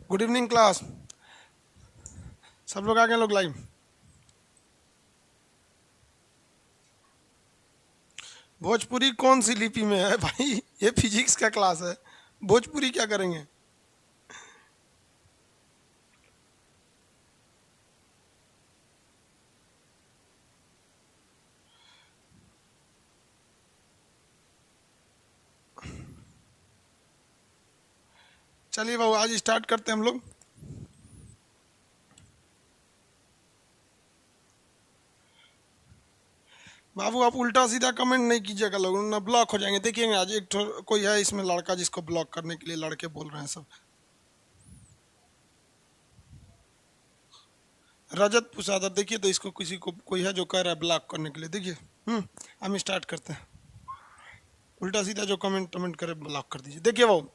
Good evening class. सब लोग आ गए लोग लाइव। भोजपुरी कौन सी लिपि में है भाई? ये फिजिक्स का क्लास है, भोजपुरी क्या करेंगे? चलिए बाबू आज स्टार्ट करते हैं हम लोग। बाबू आप उल्टा सीधा कमेंट नहीं कीजिएगा, लोग ना ब्लॉक हो जाएंगे। देखिएगा आज एक कोई है इसमें लड़का जिसको ब्लॉक करने के लिए लड़के बोल रहे हैं सब। रजत पुसादर, देखिए तो इसको किसी को कोई है जो कह रहा है ब्लॉक करने के लिए। देखिए हम स्टार्ट करते हैं। उल्टा सीधा जो कमेंट करे ब्लॉक कर दीजिए। देखिए वो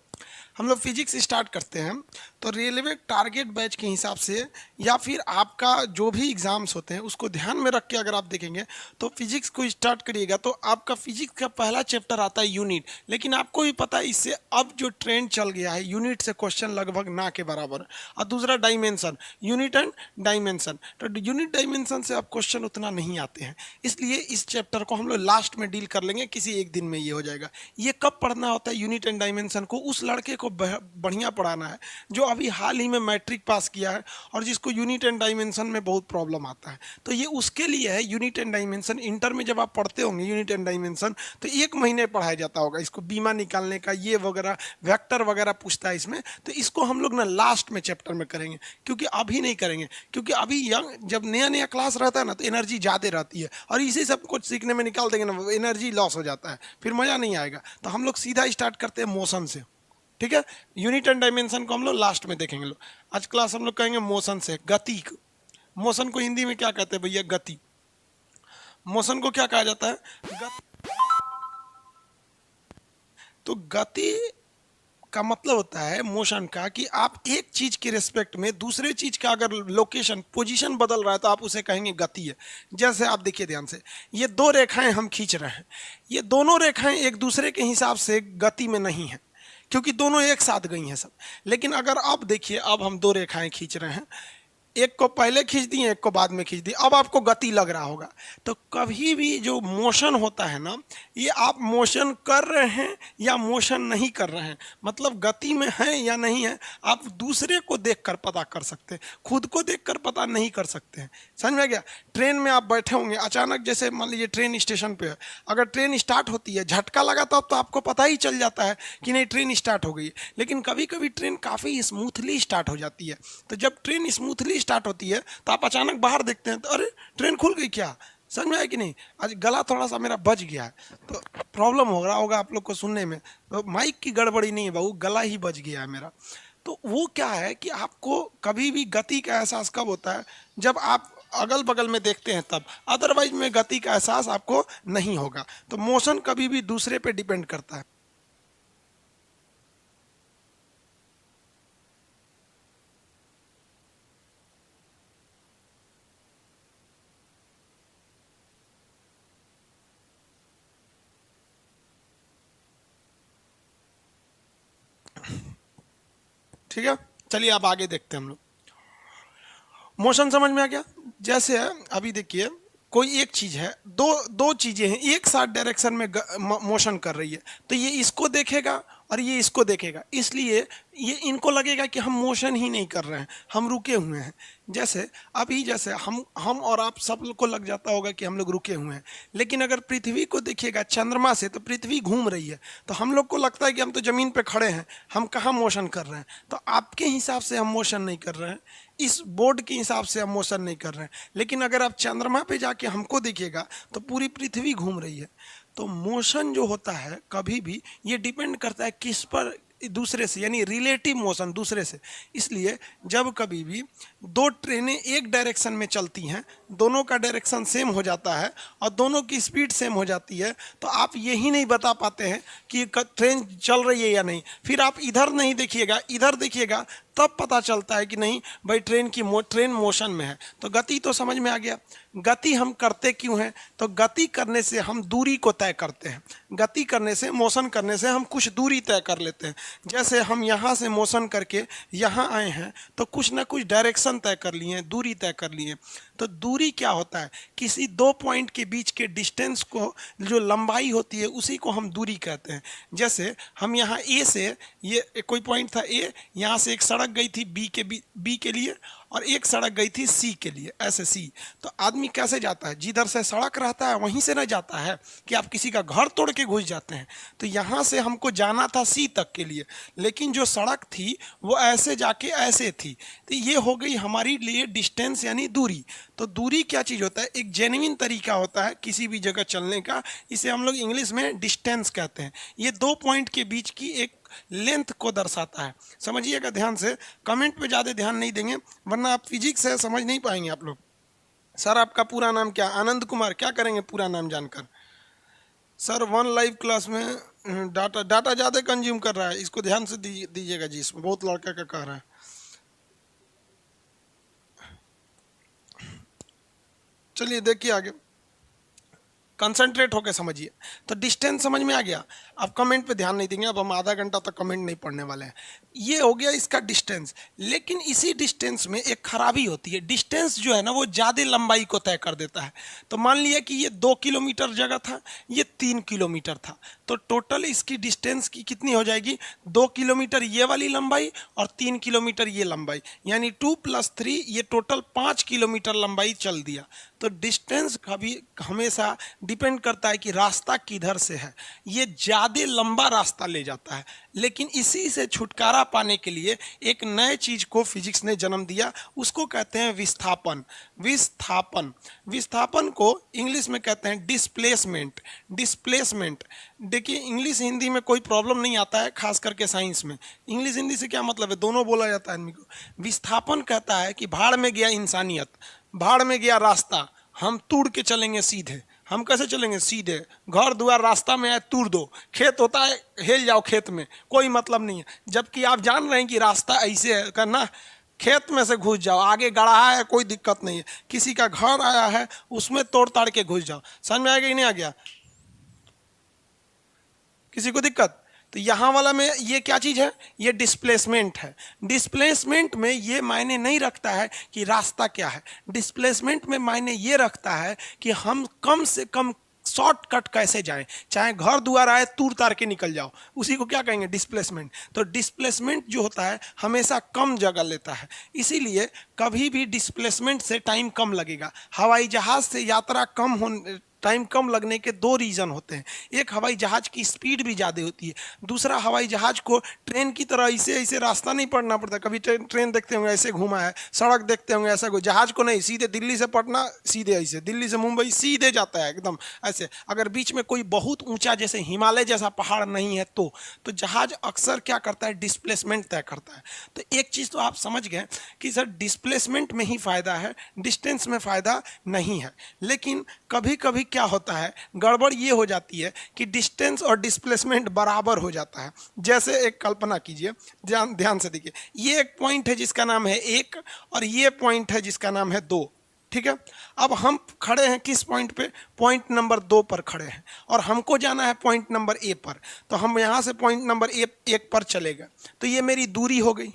हम लोग फिजिक्स स्टार्ट करते हैं तो रेलवे टारगेट बैच के हिसाब से या फिर आपका जो भी एग्ज़ाम्स होते हैं उसको ध्यान में रख के अगर आप देखेंगे तो फिजिक्स को स्टार्ट करिएगा तो आपका फिजिक्स का पहला चैप्टर आता है यूनिट। लेकिन आपको भी पता है इससे अब जो ट्रेंड चल गया है यूनिट से क्वेश्चन लगभग ना के बराबर। और दूसरा डायमेंशन, यूनिट एंड डायमेंशन, तो यूनिट डायमेंशन से अब क्वेश्चन उतना नहीं आते हैं, इसलिए इस चैप्टर को हम लोग लास्ट में डील कर लेंगे, किसी एक दिन में ये हो जाएगा। ये कब पढ़ना होता है यूनिट एंड डायमेंशन को? उस लड़के को बढ़िया पढ़ाना है जो अभी हाल ही में मैट्रिक पास किया है और जिसको यूनिट एंड डायमेंशन में बहुत प्रॉब्लम आता है। तो ये उसके लिए है यूनिट एंड डायमेंशन। इंटर में जब आप पढ़ते होंगे यूनिट एंड डायमेंशन तो 1 महीने पढ़ाया जाता होगा इसको, बीमा निकालने का ये वगैरह, वेक्टर वगैरह पूछता है इसमें। तो इसको हम लोग ना लास्ट में चैप्टर में करेंगे, क्योंकि अभी नहीं करेंगे, क्योंकि अभी यंग जब नया नया क्लास रहता है ना तो एनर्जी ज़्यादा रहती है और इसी सब कुछ सीखने में निकाल देंगे ना, एनर्जी लॉस हो जाता है, फिर मज़ा नहीं आएगा। तो हम लोग सीधा स्टार्ट करते हैं मोशन से, ठीक है? यूनिट एंड डायमेंशन को हम लोग लास्ट में देखेंगे। लोग आज क्लास हम लोग कहेंगे मोशन से, गति। मोशन को हिंदी में क्या कहते हैं भैया? गति। मोशन को क्या कहा जाता है? तो गति का मतलब होता है मोशन का कि आप एक चीज के रिस्पेक्ट में दूसरे चीज का अगर लोकेशन पोजीशन बदल रहा है तो आप उसे कहेंगे गति है। जैसे आप देखिए ध्यान से, ये 2 रेखाएं हम खींच रहे हैं, ये दोनों रेखाएं एक दूसरे के हिसाब से गति में नहीं है क्योंकि दोनों एक साथ गई हैं सब। लेकिन अगर आप देखिए, अब हम 2 रेखाएं खींच रहे हैं, एक को पहले खींच दी, एक को बाद में खींच दी, अब आपको गति लग रहा होगा। तो कभी भी जो मोशन होता है ना, ये आप मोशन कर रहे हैं या मोशन नहीं कर रहे हैं, मतलब गति में है या नहीं है, आप दूसरे को देखकर पता कर सकते हैं, खुद को देखकर पता नहीं कर सकते हैं। समझ में आ गया? ट्रेन में आप बैठे होंगे, अचानक जैसे मान लीजिए ट्रेन स्टेशन पे है, अगर ट्रेन स्टार्ट होती है, झटका लगा तो अब तो आपको पता ही चल जाता है कि नहीं ट्रेन स्टार्ट हो गई है। लेकिन कभी कभी ट्रेन काफ़ी स्मूथली स्टार्ट हो जाती है, तो जब ट्रेन स्मूथली स्टार्ट होती है तो आप अचानक बाहर देखते हैं तो अरे ट्रेन खुल गई क्या? समझ में आया कि नहीं? आज गला थोड़ा सा मेरा बज गया है तो प्रॉब्लम हो रहा होगा आप लोग को सुनने में, तो माइक की गड़बड़ी नहीं है बाबू, गला ही बज गया है मेरा। तो वो क्या है कि आपको कभी भी गति का एहसास कब होता है? जब आप अगल बगल में देखते हैं तब, अदरवाइज में गति का एहसास आपको नहीं होगा। तो मोशन कभी भी दूसरे पे डिपेंड करता है। ठीक है, चलिए अब आगे देखते हैं हम लोग। मोशन समझ में आ गया? जैसे अभी देखिए कोई एक चीज है, दो दो चीजें हैं एक साथ डायरेक्शन में मोशन कर रही है, तो ये इसको देखेगा और ये इसको देखेगा, इसलिए ये इनको लगेगा कि हम मोशन ही नहीं कर रहे हैं, हम रुके हुए हैं। जैसे अभी जैसे हम और आप सब को लग जाता होगा कि हम लोग रुके हुए हैं, लेकिन अगर पृथ्वी को देखिएगा चंद्रमा से तो पृथ्वी घूम रही है, तो हम लोग को लगता है कि हम तो ज़मीन पे खड़े हैं, हम कहाँ मोशन कर रहे हैं। तो आपके हिसाब से हम मोशन नहीं कर रहे हैं, इस बोर्ड के हिसाब से हम मोशन नहीं कर रहे हैं, लेकिन अगर आप चंद्रमा पे जाके हमको देखिएगा तो पूरी पृथ्वी घूम रही है। तो मोशन जो होता है कभी भी ये डिपेंड करता है किस पर? दूसरे से, यानी रिलेटिव मोशन दूसरे से। इसलिए जब कभी भी 2 ट्रेनें एक डायरेक्शन में चलती हैं, दोनों का डायरेक्शन सेम हो जाता है और दोनों की स्पीड सेम हो जाती है, तो आप यही नहीं बता पाते हैं कि ट्रेन चल रही है या नहीं। फिर आप इधर नहीं देखिएगा, इधर देखिएगा, तब पता चलता है कि नहीं भाई ट्रेन मोशन में है। तो गति तो समझ में आ गया। गति हम करते क्यों हैं? तो गति करने से हम दूरी को तय करते हैं। गति करने से, मोशन करने से हम कुछ दूरी तय कर लेते हैं। जैसे हम यहाँ से मोशन करके यहाँ आए हैं तो कुछ ना कुछ डायरेक्शन तय कर लिए हैं, दूरी तय कर लिए हैं। तो दूरी क्या होता है? किसी दो पॉइंट के बीच के डिस्टेंस को, जो लंबाई होती है, उसी को हम दूरी कहते हैं। जैसे हम यहाँ ए से, ये कोई पॉइंट था ए, यहाँ से एक सड़क गई थी बी के लिए और एक सड़क गई थी सी के लिए, ऐसे सी। तो आदमी कैसे जाता है? जिधर से सड़क रहता है वहीं से ना जाता है कि आप किसी का घर तोड़ के घुस जाते हैं। तो यहाँ से हमको जाना था सी तक के लिए, लेकिन जो सड़क थी वो ऐसे जाके ऐसे थी। तो ये हो गई हमारी लिए डिस्टेंस यानी दूरी। तो दूरी क्या चीज़ होता है? एक जेन्युइन तरीका होता है किसी भी जगह चलने का। इसे हम लोग इंग्लिश में डिस्टेंस कहते हैं। ये दो पॉइंट के बीच की एक लेंथ को दर्शाता है। समझिएगा ध्यान से, कमेंट पे ज़्यादा ध्यान नहीं देंगे वरना आप फिजिक्स है समझ नहीं पाएंगे आप लोग। सर आपका पूरा नाम क्या? आनंद कुमार। क्या करेंगे पूरा नाम जानकर? सर वन लाइव क्लास में डाटा ज़्यादा कंज्यूम कर रहा है, इसको ध्यान से दीजिएगा जी, इसमें बहुत लड़का का कह रहा है। चलिए देखिए आगे, कंसंट्रेट होकर समझिए। तो डिस्टेंस समझ में आ गया। अब कमेंट पे ध्यान नहीं देंगे, अब हम आधा घंटा तक कमेंट नहीं पढ़ने वाले हैं। ये हो गया इसका डिस्टेंस। लेकिन इसी डिस्टेंस में एक खराबी होती है। डिस्टेंस जो है ना वो ज़्यादा लंबाई को तय कर देता है। तो मान लिया कि ये 2 किलोमीटर जगह था, ये 3 किलोमीटर था, तो टोटल इसकी डिस्टेंस की कितनी हो जाएगी? 2 किलोमीटर ये वाली लंबाई और 3 किलोमीटर ये लंबाई, यानी 2 + 3, ये टोटल 5 किलोमीटर लंबाई चल दिया। तो डिस्टेंस कभी हमेशा डिपेंड करता है कि रास्ता किधर से है। ये ज़्यादा लंबा रास्ता ले जाता है। लेकिन इसी से छुटकारा पाने के लिए एक नए चीज को फिजिक्स ने जन्म दिया, उसको कहते हैं विस्थापन। विस्थापन, विस्थापन को इंग्लिश में कहते हैं डिस्प्लेसमेंट। डिस्प्लेसमेंट, देखिए इंग्लिश हिंदी में कोई प्रॉब्लम नहीं आता है, खास करके साइंस में। इंग्लिश हिंदी से क्या मतलब है? दोनों बोला जाता है आदमी को। विस्थापन कहता है कि भाड़ में गया इंसानियत, भाड़ में गया रास्ता, हम तोड़ के चलेंगे सीधे। हम कैसे चलेंगे? सीधे। घर द्वार रास्ता में आए तोड़ दो, खेत होता है हेल जाओ खेत में, कोई मतलब नहीं है। जबकि आप जान रहे हैं कि रास्ता ऐसे है करना, खेत में से घुस जाओ, आगे गढ़ा है कोई दिक्कत नहीं है। किसी का घर आया है उसमें तोड़ ताड़ के घुस जाओ। समझ में आ गया कि नहीं आ गया? किसी को दिक्कत? तो यहाँ वाला में ये क्या चीज़ है? ये डिस्प्लेसमेंट है। डिस्प्लेसमेंट में ये मायने नहीं रखता है कि रास्ता क्या है। डिस्प्लेसमेंट में मायने ये रखता है कि हम कम से कम शॉर्टकट कैसे जाएं, चाहे घर द्वार आए तूर तार के निकल जाओ, उसी को क्या कहेंगे? डिस्प्लेसमेंट। तो डिस्प्लेसमेंट जो होता है हमेशा कम जगह लेता है, इसीलिए कभी भी डिस्प्लेसमेंट से टाइम कम लगेगा। हवाई जहाज से यात्रा कम होने, टाइम कम लगने के दो रीज़न होते हैं। एक, हवाई जहाज़ की स्पीड भी ज़्यादा होती है। दूसरा, हवाई जहाज़ को ट्रेन की तरह ऐसे ऐसे रास्ता नहीं पड़ना पड़ता। कभी ट्रेन देखते होंगे ऐसे घुमा है, सड़क देखते होंगे ऐसा, कोई जहाज़ को नहीं, सीधे दिल्ली से पटना सीधे ऐसे, दिल्ली से मुंबई सीधे जाता है एकदम ऐसे। अगर बीच में कोई बहुत ऊंचा जैसे हिमालय जैसा पहाड़ नहीं है तो जहाज़ अक्सर क्या करता है? डिस्प्लेसमेंट तय करता है। तो एक चीज़ तो आप समझ गए कि सर डिस्प्लेसमेंट में ही फ़ायदा है, डिस्टेंस में फ़ायदा नहीं है। लेकिन कभी कभी क्या होता है, गड़बड़ ये हो जाती है कि डिस्टेंस और डिस्प्लेसमेंट बराबर हो जाता है। जैसे एक कल्पना कीजिए, ध्यान से देखिए, ये एक पॉइंट है जिसका नाम है 1 और ये पॉइंट है जिसका नाम है 2, ठीक है। अब हम खड़े हैं किस पॉइंट पे? पॉइंट नंबर 2 पर खड़े हैं और हमको जाना है पॉइंट नंबर ए पर। तो हम यहाँ से पॉइंट नंबर 1 पर चले गए, तो ये मेरी दूरी हो गई।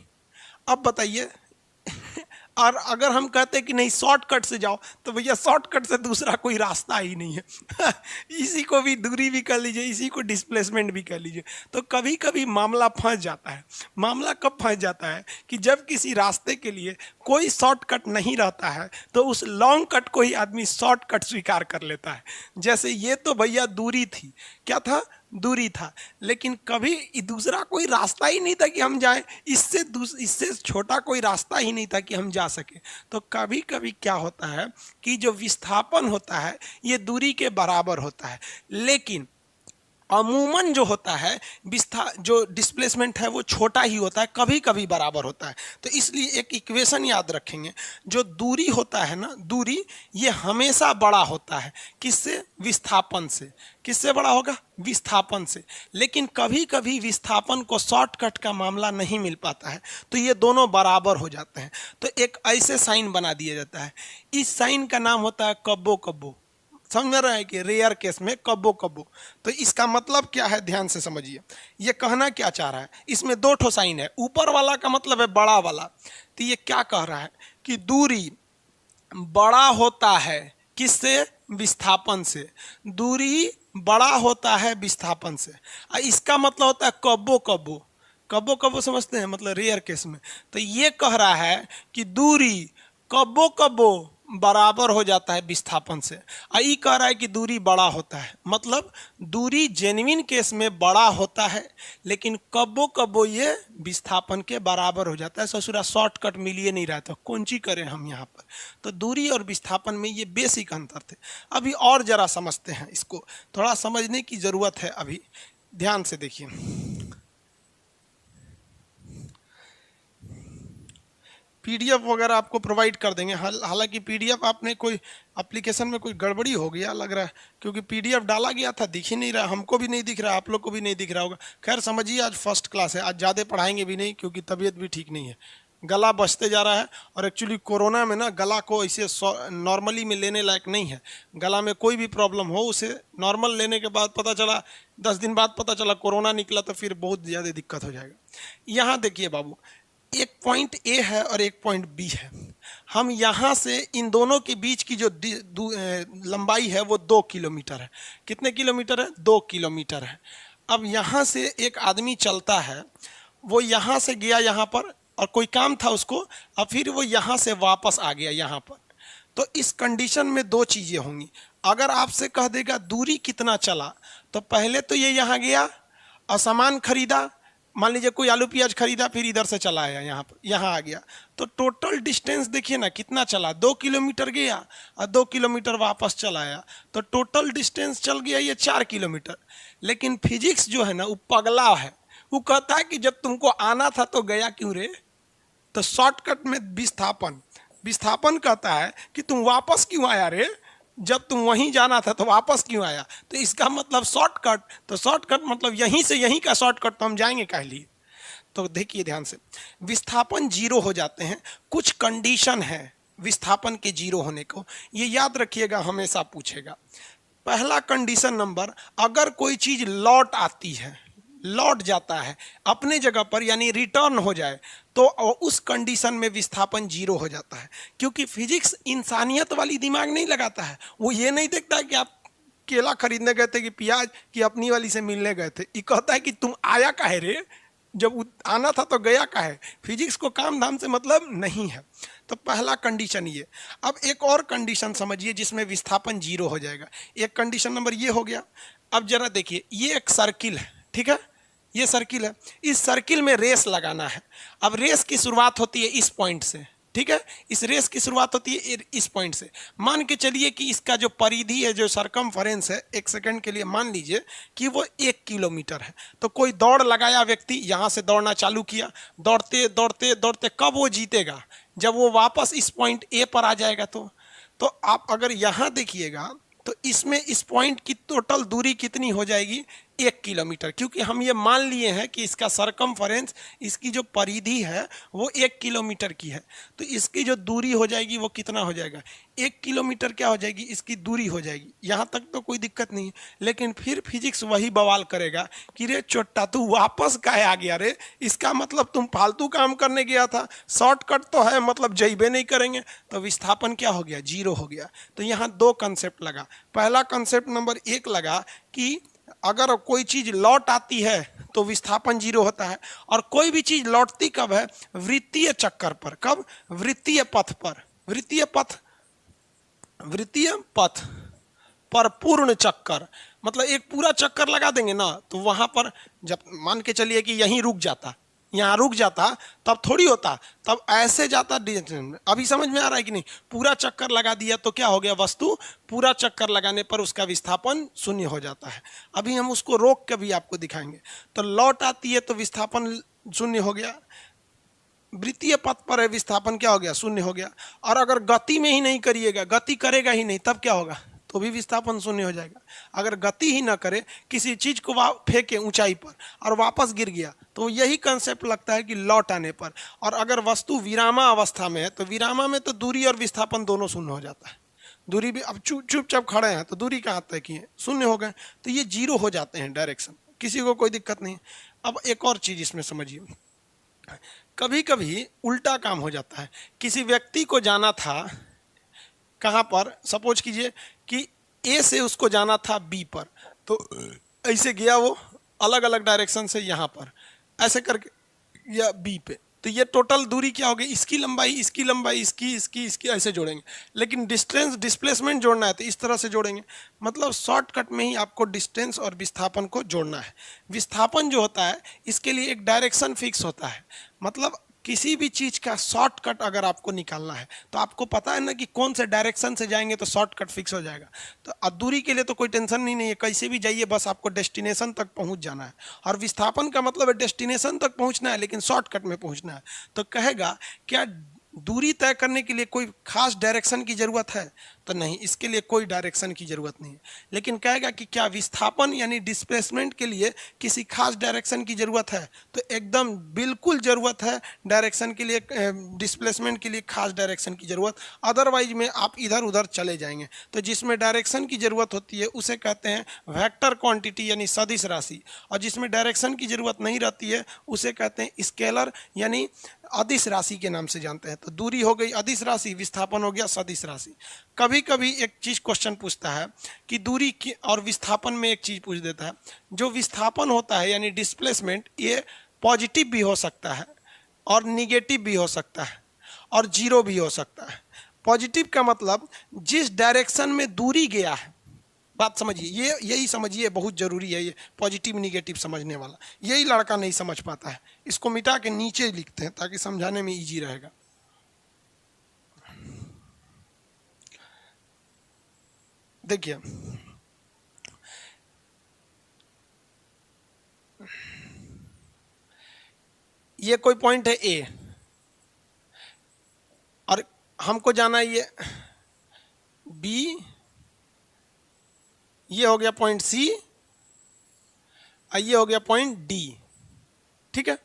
अब बताइए और अगर हम कहते कि नहीं शॉर्टकट से जाओ, तो भैया शॉर्टकट से दूसरा कोई रास्ता ही नहीं है। इसी को भी दूरी भी कर लीजिए, इसी को डिस्प्लेसमेंट भी कर लीजिए। तो कभी कभी मामला फंस जाता है। मामला कब फंस जाता है? कि जब किसी रास्ते के लिए कोई शॉर्टकट नहीं रहता है तो उस लॉन्ग कट को ही आदमी शॉर्टकट स्वीकार कर लेता है। जैसे ये तो भैया दूरी थी, क्या था? दूरी था, लेकिन कभी दूसरा कोई रास्ता ही नहीं था कि हम जाएं, इससे छोटा कोई रास्ता ही नहीं था कि हम जा सके। तो कभी कभी क्या होता है कि जो विस्थापन होता है ये दूरी के बराबर होता है। लेकिन अमूमन जो होता है जो डिस्प्लेसमेंट है वो छोटा ही होता है, कभी कभी बराबर होता है। तो इसलिए एक इक्वेशन याद रखेंगे, जो दूरी होता है ना, दूरी ये हमेशा बड़ा होता है किससे? विस्थापन से। किससे बड़ा होगा? विस्थापन से। लेकिन कभी कभी विस्थापन को शॉर्टकट का मामला नहीं मिल पाता है, तो ये दोनों बराबर हो जाते हैं। तो एक ऐसे साइन बना दिया जाता है, इस साइन का नाम होता है कब्बो कब्बो। समझ में रहा है कि रेयर केस में कब्बो कब्बो। तो इसका मतलब क्या है, ध्यान से समझिए। ये कहना क्या चाह रहा है, इसमें दो ठो साइन है, ऊपर वाला का मतलब है बड़ा वाला। तो ये क्या कह रहा है कि दूरी बड़ा होता है किससे? विस्थापन से। दूरी बड़ा होता है विस्थापन से। इसका मतलब होता है कब्बो कब्बो। कब्बो कब्बो समझते हैं, मतलब रेयर केस में। तो ये कह रहा है कि दूरी कब्बो कब्बो बराबर हो जाता है विस्थापन से। ये कह रहा है कि दूरी बड़ा होता है, मतलब दूरी जेन्युइन केस में बड़ा होता है, लेकिन कब्बो कब्बो ये विस्थापन के बराबर हो जाता है। ससुरा शॉर्टकट मिलिए नहीं रहा, तो कौन सी करें हम यहाँ पर। तो दूरी और विस्थापन में ये बेसिक अंतर थे। अभी और जरा समझते हैं, इसको थोड़ा समझने की ज़रूरत है। अभी ध्यान से देखिए, पीडीएफ वगैरह आपको प्रोवाइड कर देंगे। हालांकि पीडीएफ आपने कोई एप्लीकेशन में कोई गड़बड़ी हो गया लग रहा है, क्योंकि पीडीएफ डाला गया था, दिख ही नहीं रहा, हमको भी नहीं दिख रहा, आप लोग को भी नहीं दिख रहा होगा। खैर समझिए, आज फर्स्ट क्लास है, आज ज़्यादा पढ़ाएंगे भी नहीं, क्योंकि तबीयत भी ठीक नहीं है, गला बचते जा रहा है। और एक्चुअली कोरोना में ना गला को ऐसे नॉर्मली में लेने लायक नहीं है। गला में कोई भी प्रॉब्लम हो, उसे नॉर्मल लेने के बाद पता चला, 10 दिन बाद पता चला कोरोना निकला, तो फिर बहुत ज़्यादा दिक्कत हो जाएगा। यहाँ देखिए बाबू, एक पॉइंट ए है और एक पॉइंट बी है। हम यहाँ से इन दोनों के बीच की जो लंबाई है वो 2 किलोमीटर है। कितने किलोमीटर है? 2 किलोमीटर है। अब यहाँ से एक आदमी चलता है, वो यहाँ से गया यहाँ पर, और कोई काम था उसको, अब फिर वो यहाँ से वापस आ गया यहाँ पर। तो इस कंडीशन में दो चीज़ें होंगी। अगर आपसे कह देगा दूरी कितना चला, तो पहले तो ये यहाँ गया और सामान खरीदा, मान लीजिए कोई आलू प्याज खरीदा, फिर इधर से चला आया यहाँ पर, यहाँ आ गया, तो टोटल डिस्टेंस देखिए ना कितना चला, 2 किलोमीटर गया और 2 किलोमीटर वापस चला आया, तो टोटल डिस्टेंस चल गया ये 4 किलोमीटर। लेकिन फिजिक्स जो है ना वो पगला है, वो कहता है कि जब तुमको आना था तो गया क्यों रे। तो शॉर्टकट में विस्थापन कहता है कि तुम वापस क्यों आया रे, जब तुम वहीं जाना था तो वापस क्यों आया। तो इसका मतलब शॉर्टकट, तो शॉर्टकट मतलब यहीं से यहीं का शॉर्टकट, तो हम जाएंगे काहे लिए। तो देखिए ध्यान से, विस्थापन जीरो हो जाते हैं, कुछ कंडीशन है विस्थापन के जीरो होने को, ये याद रखिएगा, हमेशा पूछेगा। पहला कंडीशन नंबर, अगर कोई चीज लौट आती है, लौट जाता है अपने जगह पर, यानी रिटर्न हो जाए, तो उस कंडीशन में विस्थापन जीरो हो जाता है। क्योंकि फिजिक्स इंसानियत वाली दिमाग नहीं लगाता है, वो ये नहीं देखता है कि आप केला खरीदने गए थे कि प्याज की अपनी वाली से मिलने गए थे। ये कहता है कि तुम आया काहे रे, जब आना था तो गया काहे। फिजिक्स को काम धाम से मतलब नहीं है। तो पहला कंडीशन ये। अब एक और कंडीशन समझिए जिसमें विस्थापन जीरो हो जाएगा। एक कंडीशन नंबर ये हो गया। अब जरा देखिए, ये एक सर्किल है, ठीक है, ये सर्किल है, इस सर्किल में रेस लगाना है। अब रेस की शुरुआत होती है इस पॉइंट से, ठीक है, इस रेस की शुरुआत होती है इस पॉइंट से। मान के चलिए कि इसका जो परिधि है, जो सरकमफरेंस है, एक सेकंड के लिए मान लीजिए कि वो 1 किलोमीटर है। तो कोई दौड़ लगाया व्यक्ति, यहाँ से दौड़ना चालू किया, दौड़ते दौड़ते दौड़ते, कब वो जीतेगा? जब वो वापस इस पॉइंट ए पर आ जाएगा। तो आप अगर यहाँ देखिएगा तो इसमें इस पॉइंट की टोटल दूरी कितनी हो जाएगी? 1 किलोमीटर, क्योंकि हम ये मान लिए हैं कि इसका सरकमफरेंस, इसकी जो परिधि है वो 1 किलोमीटर की है। तो इसकी जो दूरी हो जाएगी वो कितना हो जाएगा? 1 किलोमीटर क्या हो जाएगी? इसकी दूरी हो जाएगी। यहाँ तक तो कोई दिक्कत नहीं है। लेकिन फिर फिजिक्स वही बवाल करेगा कि रे चोट्टा, तू वापस काहे आ गया रे, इसका मतलब तुम फालतू काम करने गया था, शॉर्टकट तो है, मतलब जइबे नहीं करेंगे। तो विस्थापन क्या हो गया? जीरो हो गया। तो यहाँ दो कंसेप्ट लगा। पहला कंसेप्ट नंबर 1 लगा कि अगर कोई चीज लौट आती है तो विस्थापन जीरो होता है। और कोई भी चीज लौटती कब है? वृत्तीय चक्कर पर। कब? वृत्तीय पथ पर। वृत्तीय पथ पर पूर्ण चक्कर, मतलब एक पूरा चक्कर लगा देंगे ना, तो वहां पर जब मान के चलिए कि यहीं रुक जाता, यहाँ रुक जाता तब थोड़ी होता, तब ऐसे जाता डायरेक्शन में। अभी समझ में आ रहा है कि नहीं? पूरा चक्कर लगा दिया तो क्या हो गया, वस्तु पूरा चक्कर लगाने पर उसका विस्थापन शून्य हो जाता है। अभी हम उसको रोक के भी आपको दिखाएंगे। तो लौट आती है तो विस्थापन शून्य हो गया, वृत्तीय पथ पर है विस्थापन क्या हो गया, शून्य हो गया। और अगर गति में ही नहीं करिएगा, गति करेगा ही नहीं, तब क्या होगा, तो भी विस्थापन शून्य हो जाएगा। अगर गति ही ना करे, किसी चीज को फेंके ऊंचाई पर और वापस गिर गया, तो यही कंसेप्ट लगता है कि लौट आने पर। और अगर वस्तु विरामा अवस्था में है तो विरामा में तो दूरी और विस्थापन दोनों शून्य हो जाता है। दूरी भी, अब चुपचाप खड़े हैं तो दूरी कहाँ तय की है, शून्य हो गए, तो ये जीरो हो जाते हैं डायरेक्शन, किसी को कोई दिक्कत नहीं। अब एक और चीज इसमें समझिए, कभी कभी उल्टा काम हो जाता है। किसी व्यक्ति को जाना था कहाँ पर, सपोज कीजिए कि ए से उसको जाना था बी पर, तो ऐसे गया वो अलग अलग डायरेक्शन से यहाँ पर ऐसे करके या बी पे, तो ये टोटल दूरी क्या होगी, इसकी लंबाई इसकी लंबाई इसकी ऐसे जोड़ेंगे। लेकिन डिस्टेंस डिस्प्लेसमेंट जोड़ना है तो इस तरह से जोड़ेंगे। मतलब शॉर्टकट में ही आपको डिस्टेंस और विस्थापन को जोड़ना है। विस्थापन जो होता है इसके लिए एक डायरेक्शन फिक्स होता है। मतलब किसी भी चीज़ का शॉर्टकट अगर आपको निकालना है तो आपको पता है ना कि कौन से डायरेक्शन से जाएंगे तो शॉर्टकट फिक्स हो जाएगा। तो दूरी के लिए तो कोई टेंशन ही नहीं है, कैसे भी जाइए, बस आपको डेस्टिनेशन तक पहुंच जाना है। और विस्थापन का मतलब है डेस्टिनेशन तक पहुंचना है लेकिन शॉर्टकट में पहुंचना है। तो कहेगा क्या दूरी तय करने के लिए कोई खास डायरेक्शन की ज़रूरत है, तो नहीं, इसके लिए कोई डायरेक्शन की ज़रूरत नहीं है। लेकिन कहेगा कि क्या विस्थापन यानी डिस्प्लेसमेंट के लिए किसी खास डायरेक्शन की ज़रूरत है, तो एकदम बिल्कुल ज़रूरत है डायरेक्शन के लिए, डिस्प्लेसमेंट के लिए खास डायरेक्शन की ज़रूरत, अदरवाइज में आप इधर उधर चले जाएंगे। तो जिसमें डायरेक्शन की ज़रूरत होती है उसे कहते हैं वेक्टर क्वांटिटी यानी सदिश राशि, और जिसमें डायरेक्शन की ज़रूरत नहीं रहती है उसे कहते हैं स्केलर यानी अदिश राशि के नाम से जानते हैं। तो दूरी हो गई अदिश राशि, विस्थापन हो गया सदिश राशि। कभी कभी एक चीज़ क्वेश्चन पूछता है कि दूरी की और विस्थापन में एक चीज़ पूछ देता है, जो विस्थापन होता है यानी डिस्प्लेसमेंट, ये पॉजिटिव भी हो सकता है और निगेटिव भी हो सकता है और जीरो भी हो सकता है। पॉजिटिव का मतलब जिस डायरेक्शन में दूरी गया है, बात समझिए, ये यही समझिए, बहुत ज़रूरी है ये पॉजिटिव निगेटिव समझने वाला। यही लड़का नहीं समझ पाता है, इसको मिटा के नीचे लिखते हैं ताकि समझाने में इजी रहेगा। देखिए ये कोई पॉइंट है ए और हमको जाना है ये बी, ये हो गया पॉइंट सी और ये हो गया पॉइंट डी। ठीक है,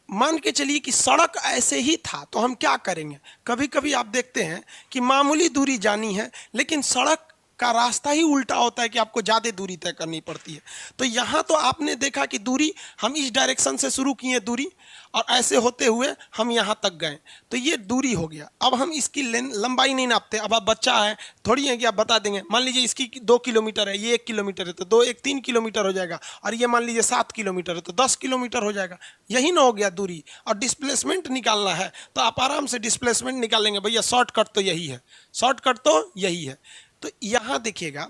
मान के चलिए कि सड़क ऐसे ही था तो हम क्या करेंगे, कभी कभी आप देखते हैं कि मामूली दूरी जानी है लेकिन सड़क का रास्ता ही उल्टा होता है कि आपको ज़्यादा दूरी तय करनी पड़ती है। तो यहाँ तो आपने देखा कि दूरी हम इस डायरेक्शन से शुरू किए दूरी और ऐसे होते हुए हम यहाँ तक गए, तो ये दूरी हो गया। अब हम इसकी लंबाई नहीं नापते। अब आप बच्चा है थोड़ी है कि आप बता देंगे, मान लीजिए इसकी 2 किलोमीटर है, ये 1 किलोमीटर है, तो 2 1 3 किलोमीटर हो जाएगा, और ये मान लीजिए 7 किलोमीटर है तो 10 किलोमीटर हो जाएगा। यही ना हो गया दूरी। और डिस्प्लेसमेंट निकालना है तो आप आराम से डिस्प्लेसमेंट निकालेंगे, भैया शॉर्टकट तो यही है, शॉर्टकट तो यही है। तो यहाँ देखिएगा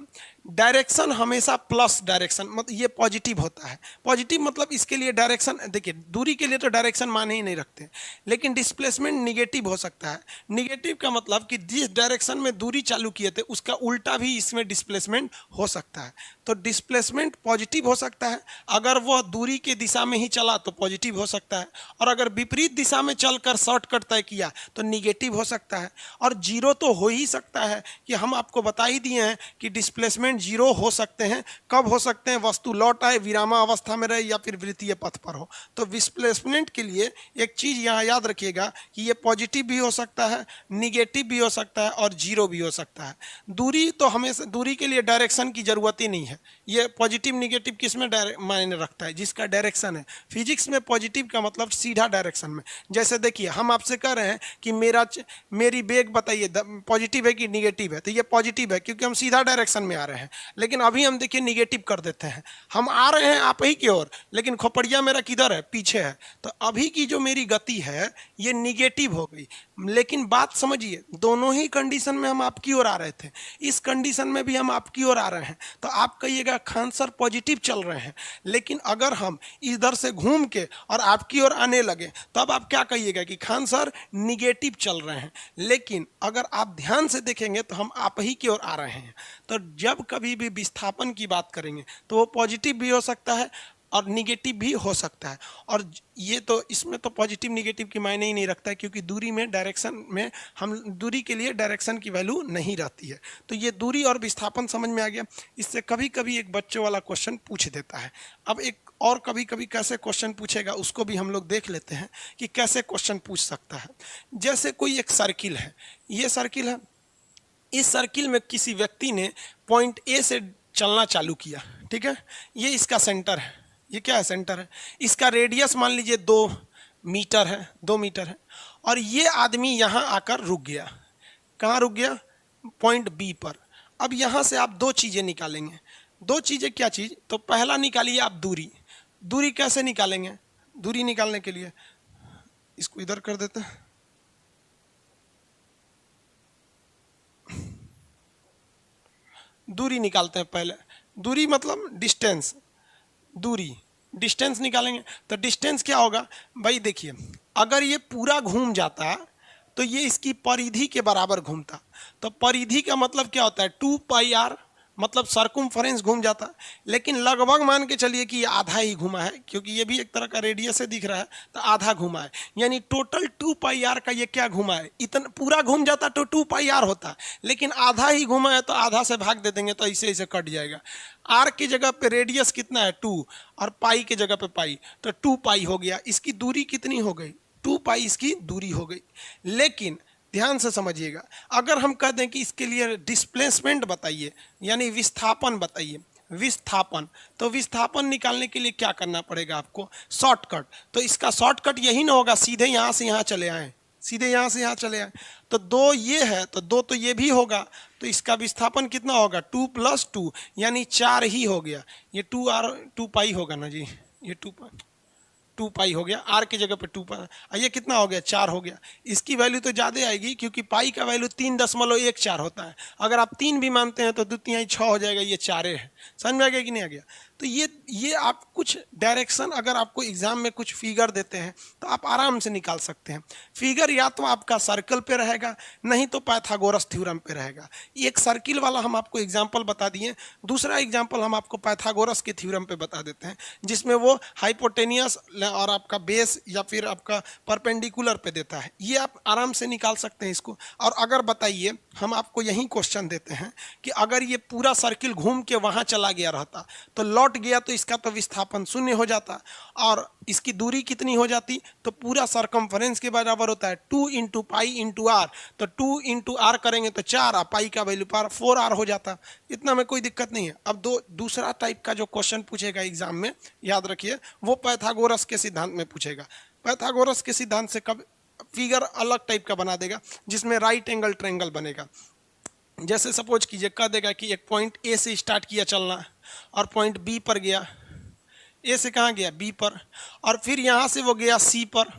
डायरेक्शन हमेशा प्लस डायरेक्शन, मतलब ये पॉजिटिव होता है। पॉजिटिव मतलब इसके लिए डायरेक्शन, देखिए दूरी के लिए तो डायरेक्शन माने ही नहीं रखते, लेकिन डिस्प्लेसमेंट निगेटिव हो सकता है। निगेटिव का मतलब कि जिस डायरेक्शन में दूरी चालू किए थे उसका उल्टा भी इसमें डिस्प्लेसमेंट हो सकता है। तो डिस्प्लेसमेंट पॉजिटिव हो सकता है, अगर वह दूरी के दिशा में ही चला तो पॉजिटिव हो सकता है, और अगर विपरीत दिशा में चलकर शॉर्टकट तय किया तो निगेटिव हो सकता है। और जीरो तो हो ही सकता है, कि हम आपको बता ही दिए हैं कि डिस्प्लेसमेंट जीरो हो सकते हैं। कब हो सकते हैं, वस्तु लौट आए, विरामा अवस्था में रहे या फिर वृत्तीय पथ पर हो। तो डिस्प्लेसमेंट के लिए एक चीज यहाँ याद रखिएगा कि ये पॉजिटिव भी हो सकता है, निगेटिव भी हो सकता है और जीरो भी हो सकता है। दूरी तो हमेशा, दूरी के लिए डायरेक्शन की जरूरत ही नहीं है। ये पॉजिटिव निगेटिव किस में मायने रखता है, जिसका डायरेक्शन है। फिजिक्स में पॉजिटिव का मतलब सीधा डायरेक्शन में। जैसे देखिए हम आपसे कह रहे हैं कि मेरी बेग बताइए पॉजिटिव है कि निगेटिव है, तो ये पॉजिटिव है क्योंकि हम सीधा डायरेक्शन में आ रहे हैं। हैं, लेकिन अभी हम देखिए निगेटिव कर देते हैं। हम आ रहे हैं आप ही की ओर, लेकिन खोपड़िया मेरा किधर है, पीछे है। तो अभी की जो मेरी गति है ये निगेटिव हो गई। लेकिन बात समझिए, दोनों ही कंडीशन में हम आपकी ओर आ रहे थे, इस कंडीशन में भी हम आपकी ओर आ रहे हैं। तो आप कहिएगा खान सर पॉजिटिव चल रहे हैं, लेकिन अगर हम इधर से घूम के और आपकी ओर आने लगे तब आप क्या कहिएगा कि खान सर निगेटिव चल रहे हैं। लेकिन अगर आप ध्यान से देखेंगे तो हम आप ही की ओर आ रहे हैं। तो जब कभी भी विस्थापन की बात करेंगे तो वो पॉजिटिव भी हो सकता है और निगेटिव भी हो सकता है। और ये तो इसमें तो पॉजिटिव निगेटिव की मायने ही नहीं रखता है, क्योंकि दूरी में डायरेक्शन में हम दूरी के लिए डायरेक्शन की वैल्यू नहीं रहती है। तो ये दूरी और विस्थापन समझ में आ गया। इससे कभी कभी एक बच्चों वाला क्वेश्चन पूछ देता है। अब एक और कभी कभी कैसे क्वेश्चन पूछेगा उसको भी हम लोग देख लेते हैं कि कैसे क्वेश्चन पूछ सकता है। जैसे कोई एक सर्किल है, ये सर्किल है, इस सर्किल में किसी व्यक्ति ने पॉइंट ए से चलना चालू किया, ठीक है। ये इसका सेंटर है, ये क्या है, सेंटर है। इसका रेडियस मान लीजिए 2 मीटर है, 2 मीटर है। और ये आदमी यहाँ आकर रुक गया। कहाँ रुक गया, पॉइंट बी पर। अब यहाँ से आप दो चीज़ें निकालेंगे। दो चीज़ें क्या चीज़, तो पहला निकालिए आप दूरी। दूरी कैसे निकालेंगे, दूरी निकालने के लिए इसको इधर कर देते हैं। दूरी निकालते हैं पहले। दूरी मतलब डिस्टेंस, दूरी डिस्टेंस निकालेंगे। तो डिस्टेंस क्या होगा भाई, देखिए अगर ये पूरा घूम जाता तो ये इसकी परिधि के बराबर घूमता। तो परिधि का मतलब क्या होता है, 2πr, मतलब सर्कमफरेंस घूम जाता। लेकिन लगभग मान के चलिए कि ये आधा ही घुमा है, क्योंकि ये भी एक तरह का रेडियस से दिख रहा है, तो आधा घुमा है। यानी टोटल 2πr का ये क्या घुमा है, इतना पूरा घूम जाता तो 2πr होता, लेकिन आधा ही घुमा है तो आधा से भाग दे देंगे तो ऐसे ऐसे कट जाएगा। आर की जगह पे रेडियस कितना है 2 और पाई की जगह पे पाई, तो 2π हो गया। इसकी दूरी कितनी हो गई, 2π इसकी दूरी हो गई। लेकिन ध्यान से समझिएगा, अगर हम कह दें कि इसके लिए डिस्प्लेसमेंट बताइए, यानी विस्थापन बताइए, विस्थापन, तो विस्थापन निकालने के लिए क्या करना पड़ेगा आपको, शॉर्टकट। तो इसका शॉर्टकट यही ना होगा सीधे यहाँ से यहाँ चले आए, सीधे यहाँ से यहाँ चले आए। तो 2 ये है तो 2 तो ये भी होगा, तो इसका विस्थापन कितना होगा, 2 + 2 यानी 4 ही हो गया। ये 2π होगा ना जी, ये 2π हो गया। आर की जगह पे 2π, ये कितना हो गया, 4 हो गया। इसकी वैल्यू तो ज़्यादा आएगी, क्योंकि पाई का वैल्यू 3.14 होता है। अगर आप 3 भी मानते हैं तो 2 × 6 हो जाएगा, ये 4 है। समझ में आ गया कि नहीं आ गया। तो ये आप कुछ डायरेक्शन, अगर आपको एग्जाम में कुछ फिगर देते हैं तो आप आराम से निकाल सकते हैं। फिगर या तो आपका सर्कल पे रहेगा, नहीं तो पाइथागोरस थ्योरम पे रहेगा। एक सर्किल वाला हम आपको एग्जाम्पल बता दिए, दूसरा एग्जाम्पल हम आपको पाइथागोरस के थ्योरम पे बता देते हैं, जिसमें वो हाइपोटेनियस और आपका बेस या फिर आपका परपेंडिकुलर पे देता है। ये आप आराम से निकाल सकते हैं इसको। और अगर बताइए, हम आपको यही क्वेश्चन देते हैं कि अगर ये पूरा सर्किल घूम के वहाँ चला गया रहता तो लौट गया, तो इसका तो विस्थापन 0 हो जाता और इसकी दूरी कितनी हो जाती, तो पूरा सर्कमफरेंस के बराबर होता है 2 × पाई × r। तो 2 × r करेंगे तो 4, और पाई का वैल्यू 4r हो जाता। इतना में कोई दिक्कत नहीं है। अब दूसरा टाइप का जो क्वेश्चन पूछेगा एग्जाम में, याद रखिए, वो पाइथागोरस के सिद्धांत में पूछेगा। पाइथागोरस के सिद्धांत से कब फिगर अलग टाइप का बना देगा, जिसमें राइट एंगल ट्रायंगल बनेगा। जैसे सपोज कीजिए, कह देगा कि एक पॉइंट ए से स्टार्ट किया चलना और पॉइंट बी पर गया। ए से कहाँ गया, बी पर, और फिर यहाँ से वो गया सी पर।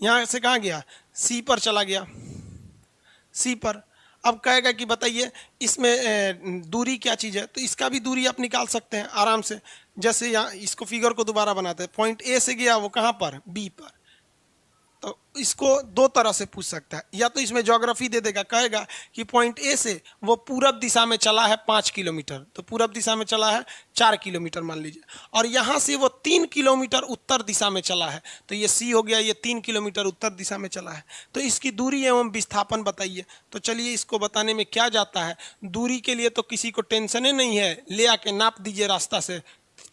यहाँ से कहाँ गया, सी पर चला गया, सी पर। अब कहेगा कि बताइए इसमें दूरी क्या चीज़ है, तो इसका भी दूरी आप निकाल सकते हैं आराम से। जैसे यहाँ इसको फिगर को दोबारा बनाते हैं, पॉइंट ए से गया वो कहाँ पर, बी पर। तो इसको दो तरह से पूछ सकता है, या तो इसमें ज्योग्राफी दे देगा, कहेगा कि पॉइंट ए से वो पूरब दिशा में चला है 5 किलोमीटर, तो पूरब दिशा में चला है 4 किलोमीटर मान लीजिए, और यहाँ से वो 3 किलोमीटर उत्तर दिशा में चला है, तो ये सी हो गया, ये 3 किलोमीटर उत्तर दिशा में चला है। तो इसकी दूरी एवं विस्थापन बताइए। तो चलिए इसको बताने में क्या जाता है, दूरी के लिए तो किसी को टेंशन ही नहीं है, ले आके नाप दीजिए रास्ता से,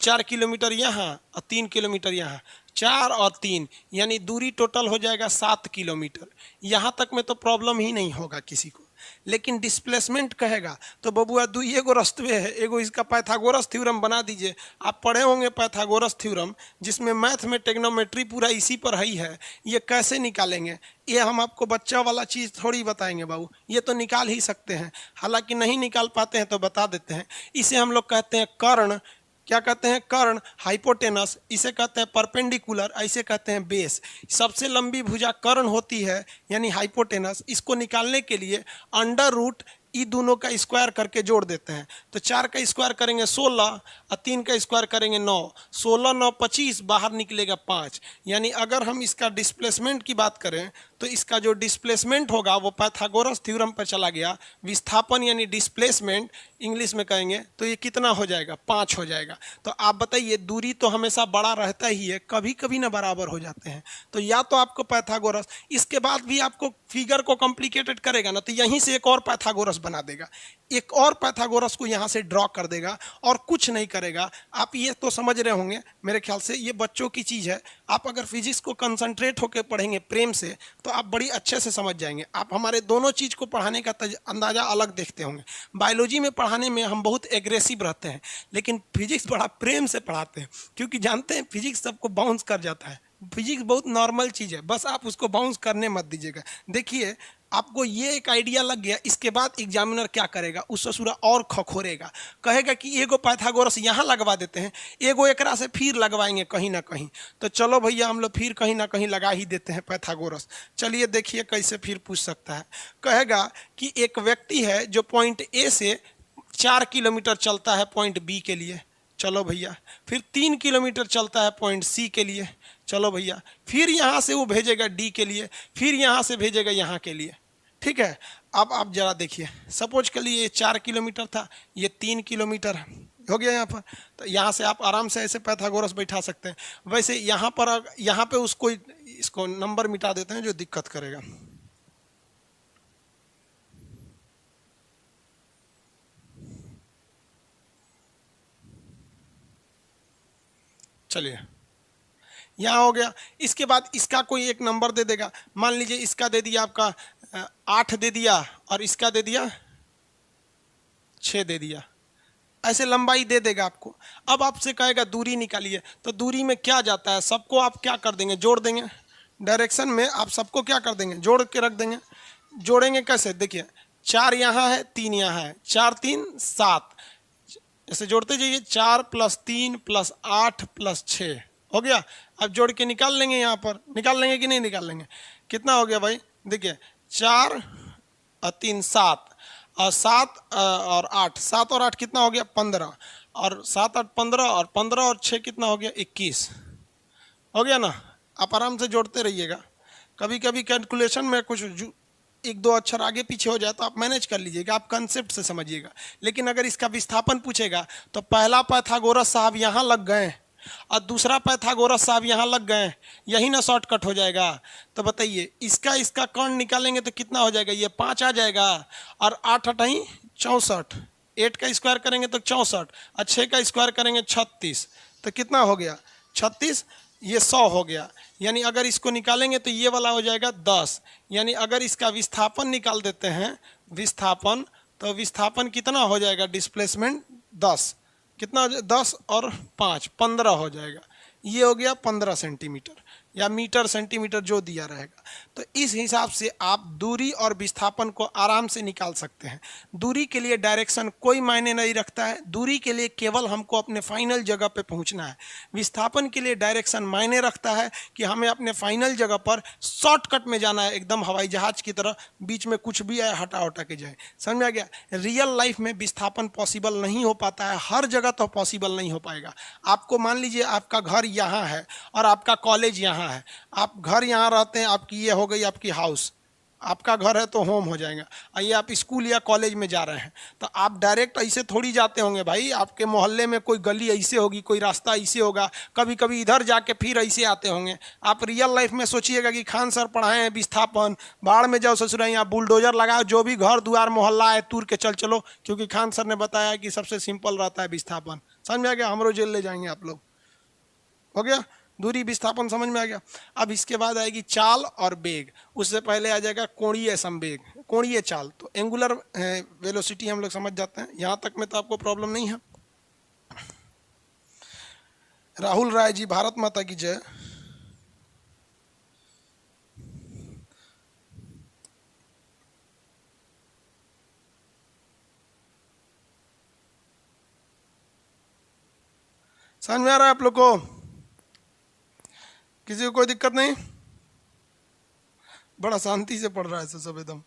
4 किलोमीटर यहाँ और 3 किलोमीटर यहाँ, 4 और 3 यानी दूरी टोटल हो जाएगा 7 किलोमीटर। यहाँ तक में तो प्रॉब्लम ही नहीं होगा किसी को। लेकिन डिस्प्लेसमेंट कहेगा तो बबुआ दुई एगो रस्तवे है, एगो इसका पाइथागोरस थ्योरम बना दीजिए। आप पढ़े होंगे पाइथागोरस थ्योरम, जिसमें मैथ में ट्रिग्नोमेट्री पूरा इसी पर ही है। ये कैसे निकालेंगे, ये हम आपको बच्चा वाला चीज़ थोड़ी बताएंगे बाबू, ये तो निकाल ही सकते हैं। हालांकि नहीं निकाल पाते हैं तो बता देते हैं। इसे हम लोग कहते हैं कर्ण। क्या कहते हैं? कर्ण। हाइपोटेनस इसे कहते हैं परपेंडिकुलर, ऐसे कहते हैं बेस। सबसे लंबी भुजा कर्ण होती है यानी हाइपोटेनस। इसको निकालने के लिए अंडर रूट ई दोनों का स्क्वायर करके जोड़ देते हैं। तो 4 का स्क्वायर करेंगे 16 और 3 का स्क्वायर करेंगे 9। 16 9 25, बाहर निकलेगा 5। यानी अगर हम इसका डिस्प्लेसमेंट की बात करें तो इसका जो डिस्प्लेसमेंट होगा वो पाइथागोरस थ्योरम पर चला गया। विस्थापन यानी डिस्प्लेसमेंट इंग्लिश में कहेंगे तो ये कितना हो जाएगा? 5 हो जाएगा। तो आप बताइए, दूरी तो हमेशा बड़ा रहता ही है, कभी कभी ना बराबर हो जाते हैं। तो या तो आपको पाइथागोरस, इसके बाद भी आपको फिगर को कॉम्प्लिकेटेड करेगा ना तो यहीं से एक और पाइथागोरस बना देगा, एक और पाइथागोरस को यहाँ से ड्रॉ कर देगा और कुछ नहीं करेगा। आप ये तो समझ रहे होंगे मेरे ख्याल से, ये बच्चों की चीज़ है। आप अगर फिजिक्स को कंसंट्रेट होकर पढ़ेंगे प्रेम से तो आप बड़ी अच्छे से समझ जाएंगे। आप हमारे दोनों चीज़ को पढ़ाने का अंदाज़ा अलग देखते होंगे। बायोलॉजी में पढ़ाने में हम बहुत एग्रेसिव रहते हैं, लेकिन फिजिक्स बड़ा प्रेम से पढ़ाते हैं, क्योंकि जानते हैं फिजिक्स सबको बाउंस कर जाता है। फिजिक्स बहुत नॉर्मल चीज़ है, बस आप उसको बाउंस करने मत दीजिएगा। देखिए, आपको ये एक आइडिया लग गया, इसके बाद एग्जामिनर क्या करेगा? उस ससुरा और खखोरेगा, कहेगा कि एगो पाइथागोरस यहाँ लगवा देते हैं, एगो एकरा से फिर लगवाएंगे कहीं ना कहीं। तो चलो भैया, हम लोग फिर कहीं ना कहीं लगा ही देते हैं पाइथागोरस। चलिए देखिए कैसे फिर पूछ सकता है। कहेगा कि एक व्यक्ति है जो पॉइंट ए से 4 किलोमीटर चलता है पॉइंट बी के लिए। चलो भैया, फिर 3 किलोमीटर चलता है पॉइंट सी के लिए। चलो भैया, फिर यहाँ से वो भेजेगा डी के लिए, फिर यहाँ से भेजेगा यहाँ के लिए। ठीक है, अब आप जरा देखिए, सपोज के लिए ये 4 किलोमीटर था, ये 3 किलोमीटर हो गया यहाँ पर। तो यहाँ से आप आराम से ऐसे पाइथागोरस बैठा सकते हैं। वैसे यहाँ पर, यहाँ पे उसको, इसको नंबर मिटा देते हैं जो दिक्कत करेगा। चलिए, यहाँ हो गया। इसके बाद इसका कोई एक नंबर दे देगा। मान लीजिए इसका दे दिया आपका 8 दे दिया, और इसका दे दिया 6 दे दिया। ऐसे लंबाई दे देगा आपको। अब आपसे कहेगा दूरी निकालिए, तो दूरी में क्या जाता है? सबको आप क्या कर देंगे? जोड़ देंगे। डायरेक्शन में आप सबको क्या कर देंगे? जोड़ के रख देंगे। जोड़ेंगे कैसे? देखिए, 4 यहाँ है, 3 यहाँ है, 4 3 7, ऐसे जोड़ते जाइए। 4 + 3 + 8 + 6 हो गया। अब जोड़ के निकाल लेंगे। यहाँ पर निकाल लेंगे कि नहीं निकाल लेंगे? कितना हो गया भाई? देखिए, 4 और 3 7, और 7 और 8, 7 और 8 कितना हो गया? 15, और 7 8 15, और 15 और 6 कितना हो गया? 21 हो गया ना। आप आराम से जोड़ते रहिएगा। कभी कभी कैलकुलेशन में कुछ 1 2 अक्षर आगे पीछे हो जाए तो आप मैनेज कर लीजिएगा, आप कंसेप्ट से समझिएगा। लेकिन अगर इसका विस्थापन पूछेगा तो पहला पाइथागोरस साहब यहाँ लग गए और दूसरा पाइथागोरस साहब यहाँ लग गए, यही ना शॉर्टकट हो जाएगा। तो बताइए, इसका कर्ण निकालेंगे तो कितना हो जाएगा? ये 5 आ जाएगा, और 8 8 ही 64, 8 का स्क्वायर करेंगे तो 64, और 6 का स्क्वायर करेंगे 36, तो कितना हो गया? 36, ये 100 हो गया। यानी अगर इसको निकालेंगे तो ये वाला हो जाएगा 10। यानी अगर इसका विस्थापन निकाल देते हैं, विस्थापन, तो विस्थापन कितना हो जाएगा? डिस्प्लेसमेंट 10, कितना? 10 और 5 15 हो जाएगा। ये हो गया 15 सेंटीमीटर या मीटर सेंटीमीटर जो दिया रहेगा। तो इस हिसाब से आप दूरी और विस्थापन को आराम से निकाल सकते हैं। दूरी के लिए डायरेक्शन कोई मायने नहीं रखता है, दूरी के लिए केवल हमको अपने फाइनल जगह पे पहुंचना है। विस्थापन के लिए डायरेक्शन मायने रखता है कि हमें अपने फाइनल जगह पर शॉर्टकट में जाना है, एकदम हवाई जहाज की तरह, बीच में कुछ भी आए हटा हटा के जाए। समझ में आ गया? रियल लाइफ में विस्थापन पॉसिबल नहीं हो पाता है, हर जगह तो पॉसिबल नहीं हो पाएगा। आपको मान लीजिए आपका घर यहाँ है और आपका कॉलेज यहाँ है, आप घर यहाँ रहते हैं, आपकी ये हो गई आपकी हाउस, आपका घर है तो होम हो जाएगा। आइए आप स्कूल या कॉलेज में जा रहे हैं तो आप डायरेक्ट ऐसे थोड़ी जाते होंगे भाई, आपके मोहल्ले में कोई गली ऐसे होगी, कोई रास्ता ऐसे होगा, कभी कभी इधर जाके फिर ऐसे आते होंगे। आप रियल लाइफ में सोचिएगा कि खान सर पढ़ाए हैं विस्थापन, बाढ़ में जाओ ससुराल, यहाँ बुलडोजर लगाओ, जो भी घर द्वार मोहल्ला है तूर के चलो, क्योंकि खान सर ने बताया कि सबसे सिंपल रहता है विस्थापन। समझ में आ गया? हमरो जेल ले जाएंगे आप लोग। हो गया, दूरी विस्थापन समझ में आ गया। अब इसके बाद आएगी चाल और वेग। उससे पहले आ जाएगा कोणीय संवेग, कोणीय चाल। तो एंगुलर वेलोसिटी हम लोग समझ जाते हैं, यहां तक में तो आपको प्रॉब्लम नहीं है। राहुल राय जी, भारत माता की जय। समझ में आ रहा है आप लोग को? किसी को कोई दिक्कत नहीं? बड़ा शांति से पढ़ रहा है सब एकदम।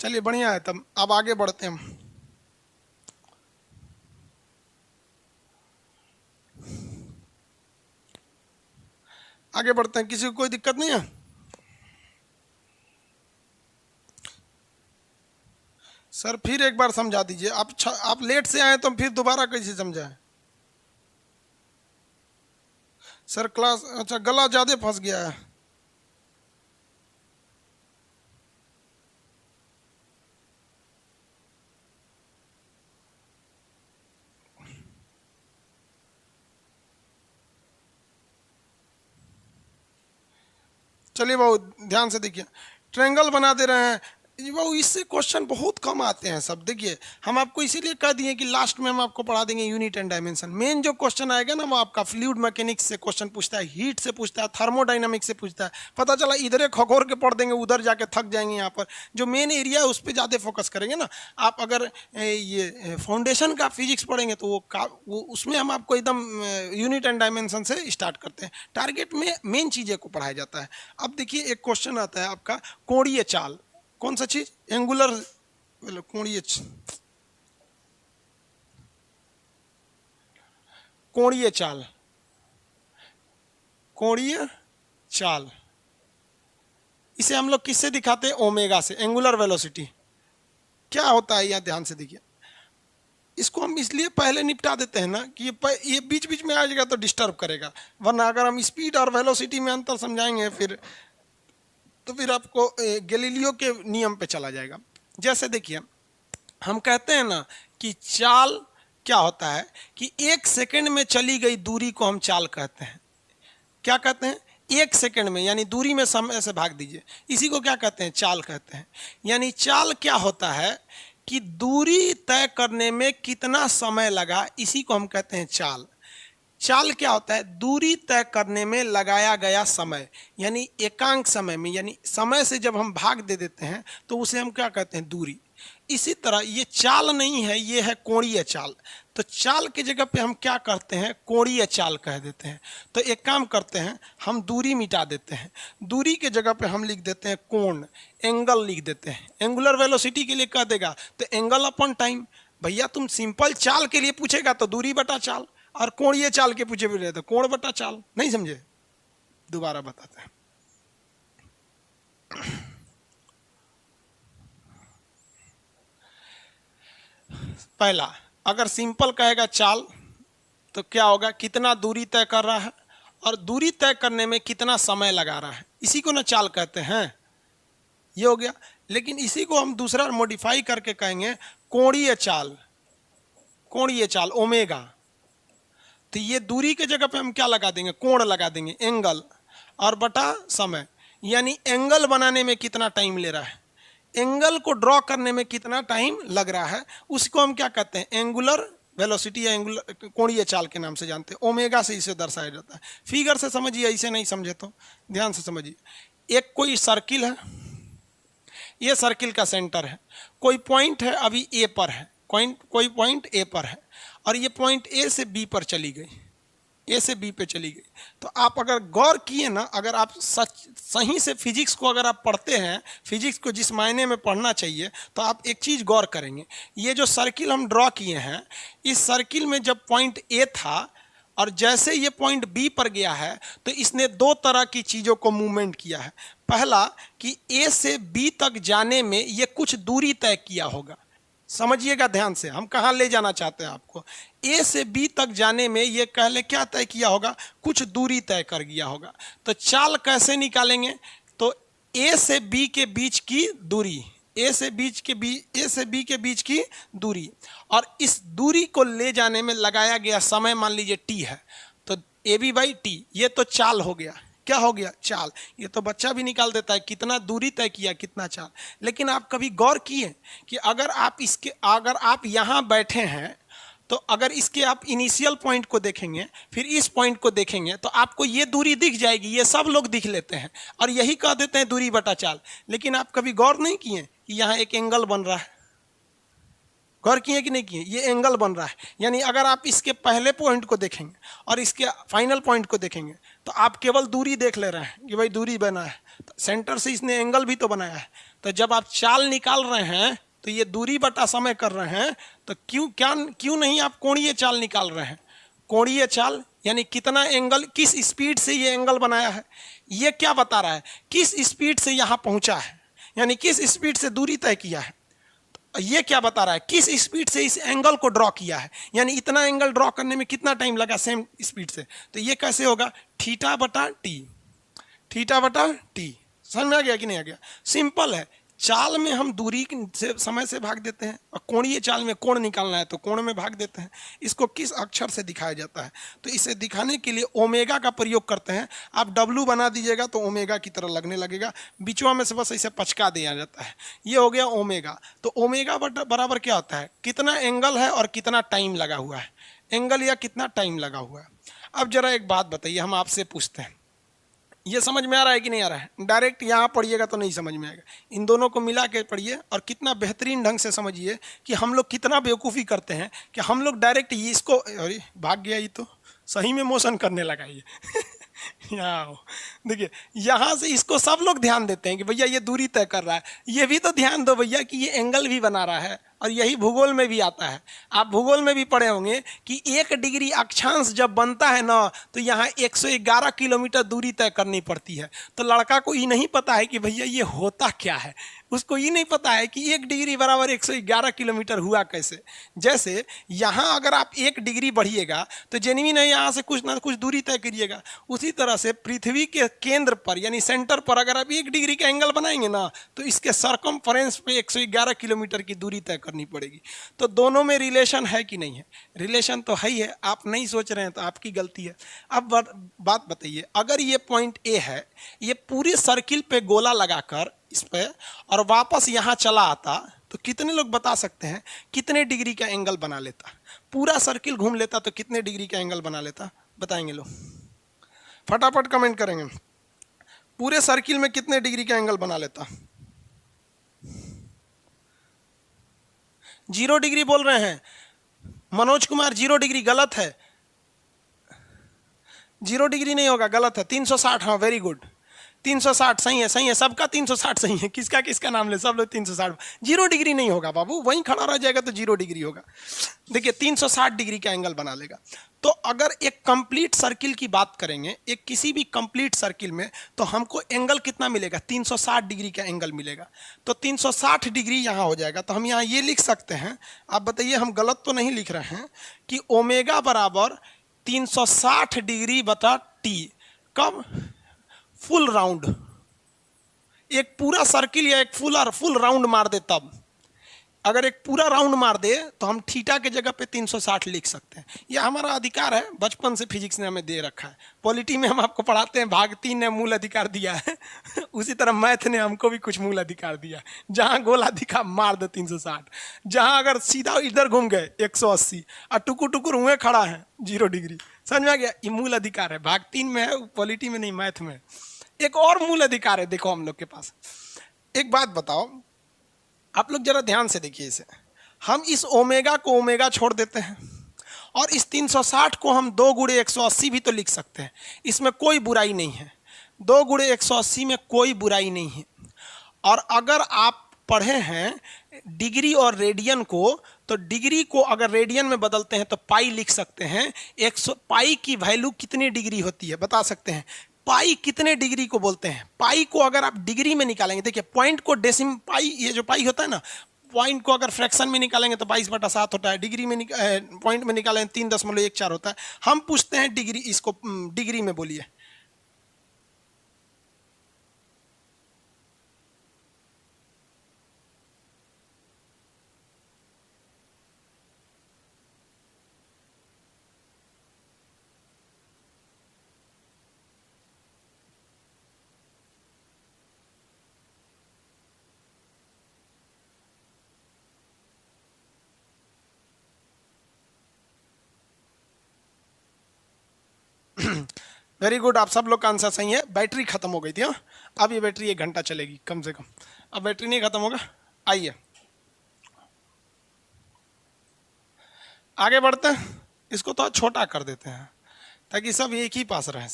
चलिए बढ़िया है, तब अब आगे बढ़ते हैं हम। आगे बढ़ते हैं, किसी को कोई दिक्कत नहीं है? सर फिर एक बार समझा दीजिए। आप लेट से आए तो फिर दोबारा कैसे समझाएं? सर क्लास, अच्छा गला ज्यादा फंस गया है। चलिए वो ध्यान से देखिए, ट्रायंगल बना दे रहे हैं वो, इससे क्वेश्चन बहुत कम आते हैं सब। देखिए हम आपको इसीलिए कह दिए कि लास्ट में हम आपको पढ़ा देंगे यूनिट एंड डायमेंशन। मेन जो क्वेश्चन आएगा ना वो आपका फ्लूइड मैकेनिक्स से क्वेश्चन पूछता है, हीट से पूछता है, थर्मोडाइनमिक्स से पूछता है। पता चला इधर खखोर के पढ़ देंगे, उधर जाके थक जाएंगे। यहाँ पर जो मेन एरिया है उस पर ज़्यादा फोकस करेंगे ना। आप अगर ये फाउंडेशन का फिजिक्स पढ़ेंगे तो वो उसमें हम आपको एकदम यूनिट एंड डायमेंशन से स्टार्ट करते हैं। टारगेट में मेन चीज़ें को पढ़ाया जाता है। अब देखिए एक क्वेश्चन आता है आपका कोणीय चाल। कौन सा चीज? एंगुलर कोणीय, कोणीय चाल, कोणीय चाल। इसे हम लोग किससे दिखाते हैं? ओमेगा से, एंगुलर वेलोसिटी। क्या होता है यहाँ ध्यान से देखिए, इसको हम इसलिए पहले निपटा देते हैं ना कि ये बीच बीच में आ जाएगा तो डिस्टर्ब करेगा, वरना अगर हम स्पीड और वेलोसिटी में अंतर समझाएंगे फिर आपको गैलीलियो के नियम पे चला जाएगा। जैसे देखिए हम कहते हैं ना कि चाल क्या होता है कि 1 सेकंड में चली गई दूरी को हम चाल कहते हैं। क्या कहते हैं? 1 सेकंड में, यानी दूरी में समय से भाग दीजिए, इसी को क्या कहते हैं? चाल कहते हैं। यानी चाल क्या होता है कि दूरी तय करने में कितना समय लगा, इसी को हम कहते हैं चाल। चाल क्या होता है? दूरी तय करने में लगाया गया समय, यानी एकांक समय में, यानी समय से जब हम भाग दे देते हैं तो उसे हम क्या कहते हैं? दूरी। इसी तरह ये चाल नहीं है, ये है कोणीय चाल। तो चाल की जगह पे हम क्या करते हैं? कोणीय चाल कह देते हैं। तो एक काम करते हैं, हम दूरी मिटा देते हैं, दूरी के जगह पे हम लिख देते हैं कोण, एंगल लिख देते हैं। एंगुलर वेलोसिटी के लिए कह देगा तो एंगल अपॉन टाइम। भैया तुम सिंपल चाल के लिए पूछेगा तो दूरी बटा चाल, और कोणीय चाल के पूछे भी तो कोण बटा चाल। नहीं समझे? दोबारा बताते हैं। पहला, अगर सिंपल कहेगा चाल तो क्या होगा? कितना दूरी तय कर रहा है और दूरी तय करने में कितना समय लगा रहा है, इसी को ना चाल कहते हैं। ये हो गया। लेकिन इसी को हम दूसरा मॉडिफाई करके कहेंगे कोणीय चाल, कोणीय चाल ओमेगा। तो ये दूरी के जगह पे हम क्या लगा देंगे? कोण लगा देंगे, एंगल, और बटा समय, यानी एंगल बनाने में कितना टाइम ले रहा है, एंगल को ड्रॉ करने में कितना टाइम लग रहा है, उसको हम क्या कहते हैं? एंगुलर वेलोसिटी या एंगुलर कोणीय चाल के नाम से जानते हैं। ओमेगा से इसे दर्शाया जाता है। फिगर से समझिए, ऐसे नहीं समझे तो ध्यान से समझिए। एक कोई सर्किल है, ये सर्किल का सेंटर है, कोई पॉइंट है अभी ए पर है, कोई पॉइंट ए पर है, और ये पॉइंट ए से बी पर चली गई, ए से बी पे चली गई। तो आप अगर गौर किए ना, अगर आप सही से फिजिक्स को अगर आप पढ़ते हैं, फिजिक्स को जिस मायने में पढ़ना चाहिए, तो आप एक चीज़ गौर करेंगे। ये जो सर्किल हम ड्रॉ किए हैं, इस सर्किल में जब पॉइंट ए था और जैसे ये पॉइंट बी पर गया है तो इसने दो तरह की चीज़ों को मूवमेंट किया है। पहला कि ए से बी तक जाने में ये कुछ दूरी तय किया होगा, समझिएगा ध्यान से, हम कहाँ ले जाना चाहते हैं आपको। ए से बी तक जाने में ये कहले क्या तय किया होगा, कुछ दूरी तय कर गया होगा। तो चाल कैसे निकालेंगे, तो ए से बी के बीच की दूरी, ए से बी के बीच की दूरी, और इस दूरी को ले जाने में लगाया गया समय मान लीजिए टी है, तो ए बी बाई टी, ये तो चाल हो गया। क्या हो गया, चाल। ये तो बच्चा भी निकाल देता है कितना दूरी तय किया, कितना चाल। लेकिन आप कभी गौर किए कि अगर आप यहाँ बैठे हैं, तो अगर इसके आप इनिशियल पॉइंट को देखेंगे, फिर इस पॉइंट को देखेंगे, तो आपको ये दूरी दिख जाएगी। ये सब लोग दिख लेते हैं और यही कह देते हैं दूरी बटा चाल। लेकिन आप कभी गौर नहीं किए कि यहाँ एक एंगल बन रहा है, गौर किए कि नहीं किए, ये एंगल बन रहा है। यानी अगर आप इसके पहले पॉइंट को देखेंगे और इसके फाइनल पॉइंट को देखेंगे, तो आप केवल दूरी देख ले रहे हैं कि भाई दूरी बना है, तो सेंटर से इसने एंगल भी तो बनाया है। तो जब आप चाल निकाल रहे हैं तो ये दूरी बटा समय कर रहे हैं, तो क्यों नहीं आप कोणीय चाल निकाल रहे हैं। कोणीय चाल यानी कितना एंगल, किस स्पीड से ये एंगल बनाया है, ये क्या बता रहा है, किस स्पीड से यहाँ पहुँचा है, यानी किस स्पीड से दूरी तय किया है। ये क्या बता रहा है, किस स्पीड से इस एंगल को ड्रॉ किया है, यानी इतना एंगल ड्रॉ करने में कितना टाइम लगा सेम स्पीड से। तो ये कैसे होगा, थीटा बटा टी, थीटा बटा टी। समझ में आ गया कि नहीं आ गया। सिंपल है, चाल में हम दूरी से समय से भाग देते हैं, और कोणीय चाल में कोण निकालना है तो कोण में भाग देते हैं। इसको किस अक्षर से दिखाया जाता है, तो इसे दिखाने के लिए ओमेगा का प्रयोग करते हैं। आप डब्लू बना दीजिएगा तो ओमेगा की तरह लगने लगेगा, बीचवा में से बस ऐसे पचका दिया जाता है। ये हो गया ओमेगा। तो ओमेगा बराबर क्या होता है, कितना एंगल है और कितना टाइम लगा हुआ है, एंगल या कितना टाइम लगा हुआ है। अब जरा एक बात बताइए, हम आपसे पूछते हैं, ये समझ में आ रहा है कि नहीं आ रहा है। डायरेक्ट यहाँ पढ़िएगा तो नहीं समझ में आएगा, इन दोनों को मिला के पढ़िए और कितना बेहतरीन ढंग से समझिए कि हम लोग कितना बेवकूफ़ी करते हैं कि हम लोग डायरेक्ट इसको, अरे भाग गया, ये तो सही में मोशन करने लगा ये यहाँ देखिए, यहाँ से इसको सब लोग ध्यान देते हैं कि भैया ये दूरी तय कर रहा है। ये भी तो ध्यान दो भैया कि ये एंगल भी बना रहा है, और यही भूगोल में भी आता है। आप भूगोल में भी पढ़े होंगे कि 1 डिग्री अक्षांश जब बनता है ना, तो यहाँ 111 किलोमीटर दूरी तय करनी पड़ती है। तो लड़का को ये नहीं पता है कि भैया ये होता क्या है, उसको ये नहीं पता है कि 1 डिग्री बराबर 111 किलोमीटर हुआ कैसे। जैसे यहाँ अगर आप 1 डिग्री बढ़िएगा तो जेनविन है, यहाँ से कुछ ना कुछ दूरी तय करिएगा। उसी तरह से पृथ्वी के केंद्र पर यानी सेंटर पर अगर आप 1 डिग्री का एंगल बनाएंगे ना, तो इसके सरकमफ्रेंस पे 111 किलोमीटर की दूरी तय करनी पड़ेगी। तो दोनों में रिलेशन है कि नहीं है, रिलेशन तो है ही है। आप नहीं सोच रहे हैं तो आपकी गलती है। अब बात बताइए, अगर ये पॉइंट ए है, ये पूरी सर्किल पे गोला लगाकर इस पे और वापस यहाँ चला आता, तो कितने लोग बता सकते हैं कितने डिग्री का एंगल बना लेता, पूरा सर्किल घूम लेता तो कितने डिग्री का एंगल बना लेता, बताएंगे लोग, फटाफट कमेंट करेंगे। पूरे सर्किल में कितने डिग्री का एंगल बना लेता। 0 डिग्री बोल रहे हैं मनोज कुमार, 0 डिग्री गलत है, 0 डिग्री नहीं होगा, गलत है। 360, हाँ वेरी गुड, 360 सही है, सही है, सबका 360 सही है। किसका किसका नाम ले, सब लोग 360। 0 डिग्री नहीं होगा बाबू, वहीं खड़ा रह जाएगा तो 0 डिग्री होगा। देखिए 360 डिग्री का एंगल बना लेगा। तो अगर एक कंप्लीट सर्किल की बात करेंगे, एक किसी भी कंप्लीट सर्किल में, तो हमको एंगल कितना मिलेगा, 360 डिग्री का एंगल मिलेगा। तो 360 डिग्री यहाँ हो जाएगा। तो हम यहाँ ये लिख सकते हैं, आप बताइए हम गलत तो नहीं लिख रहे हैं, कि ओमेगा बराबर 360 डिग्री बटा टी। कब, फुल राउंड, एक पूरा सर्किल या एक फुल राउंड मार दे तब। अगर एक पूरा राउंड मार दे तो हम थीटा के जगह पे 360 लिख सकते हैं। यह हमारा अधिकार है, बचपन से फिजिक्स ने हमें दे रखा है। पॉलिटी में हम आपको पढ़ाते हैं, भाग 3 ने मूल अधिकार दिया है उसी तरह मैथ ने हमको भी कुछ मूल अधिकार दिया है। जहाँ गोला दिखा मार दे 360, जहाँ अगर सीधा इधर घूम गए 180 और टुकुर टुकुर हुए खड़ा है 0 डिग्री। समझ में आ गया, ये मूल अधिकार है, भाग 3 में है, पॉलिटी में नहीं, मैथ में। एक और मूल अधिकार है देखो हम लोग के पास। एक बात बताओ, आप लोग जरा ध्यान से देखिए इसे, हम इस ओमेगा को ओमेगा छोड़ देते हैं और इस 360 को हम 2 गुणे 180 भी तो लिख सकते हैं, इसमें कोई बुराई नहीं है। 2 गुणे 180 में कोई बुराई नहीं है। और अगर आप पढ़े हैं डिग्री और रेडियन को, तो डिग्री को अगर रेडियन में बदलते हैं तो पाई लिख सकते हैं। 100 पाई की वैल्यू कितनी डिग्री होती है बता सकते हैं। पाई कितने डिग्री को बोलते हैं, पाई को अगर आप डिग्री में निकालेंगे, देखिए पॉइंट को डेसिम पाई, ये जो पाई होता है ना, पॉइंट को अगर फ्रैक्शन में निकालेंगे तो 22/7 होता है, डिग्री में पॉइंट में निकालेंगे 3.14 होता है। हम पूछते हैं डिग्री, इसको डिग्री में बोलिए। वेरी गुड, आप सब लोग का आंसर सही है। बैटरी खत्म हो गई थी। हाँ, अब ये बैटरी 1 घंटा चलेगी कम से कम। अब बैटरी नहीं खत्म होगा। आइए आगे बढ़ते हैं, इसको थोड़ा छोटा कर देते हैं ताकि सब एक ही पास रहे।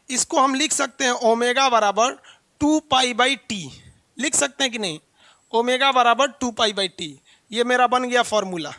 इसको हम लिख सकते हैं ओमेगा बराबर 2π/t, लिख सकते हैं कि नहीं? ओमेगा बराबर 2π/t, ये मेरा बन गया फॉर्मूला।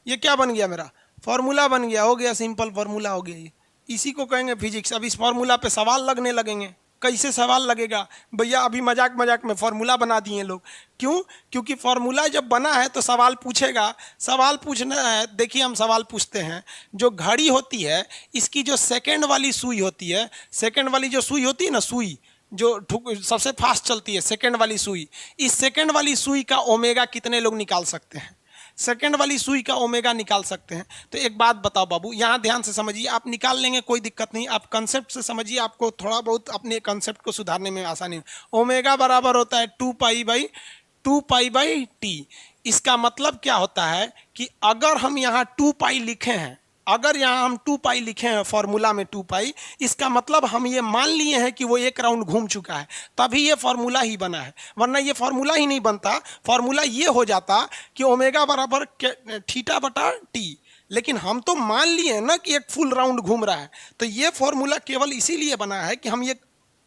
ये क्या बन गया? मेरा फॉर्मूला बन गया, हो गया सिंपल फॉर्मूला हो गया ये। इसी को कहेंगे फिजिक्स। अब इस फॉर्मूला पे सवाल लगने लगेंगे। कैसे सवाल लगेगा भैया? अभी मजाक मजाक में फॉर्मूला बना दिए लोग। क्यों? क्योंकि फॉर्मूला जब बना है तो सवाल पूछेगा। सवाल पूछना है, देखिए हम सवाल पूछते हैं। जो घड़ी होती है इसकी जो सेकंड वाली सुई होती है, सेकंड वाली जो सुई होती है ना, सुई जो सबसे फास्ट चलती है, सेकंड वाली सुई, इस सेकंड वाली सुई का ओमेगा कितने लोग निकाल सकते हैं? सेकंड वाली सुई का ओमेगा निकाल सकते हैं। तो एक बात बताओ बाबू, यहाँ ध्यान से समझिए, आप निकाल लेंगे कोई दिक्कत नहीं, आप कंसेप्ट से समझिए, आपको थोड़ा बहुत अपने कंसेप्ट को सुधारने में आसानी। ओमेगा बराबर होता है 2π/t। इसका मतलब क्या होता है कि अगर हम यहाँ 2π लिखे हैं, अगर यहाँ हम 2π लिखे हैं फॉर्मूला में 2π, इसका मतलब हम ये मान लिए हैं कि वो 1 राउंड घूम चुका है, तभी ये फॉर्मूला ही बना है। वरना ये फॉर्मूला ही नहीं बनता। फॉर्मूला ये हो जाता कि ओमेगा बराबर θ/t, लेकिन हम तो मान लिए ना कि एक फुल राउंड घूम रहा है। तो ये फॉर्मूला केवल इसीलिए बना है कि हम ये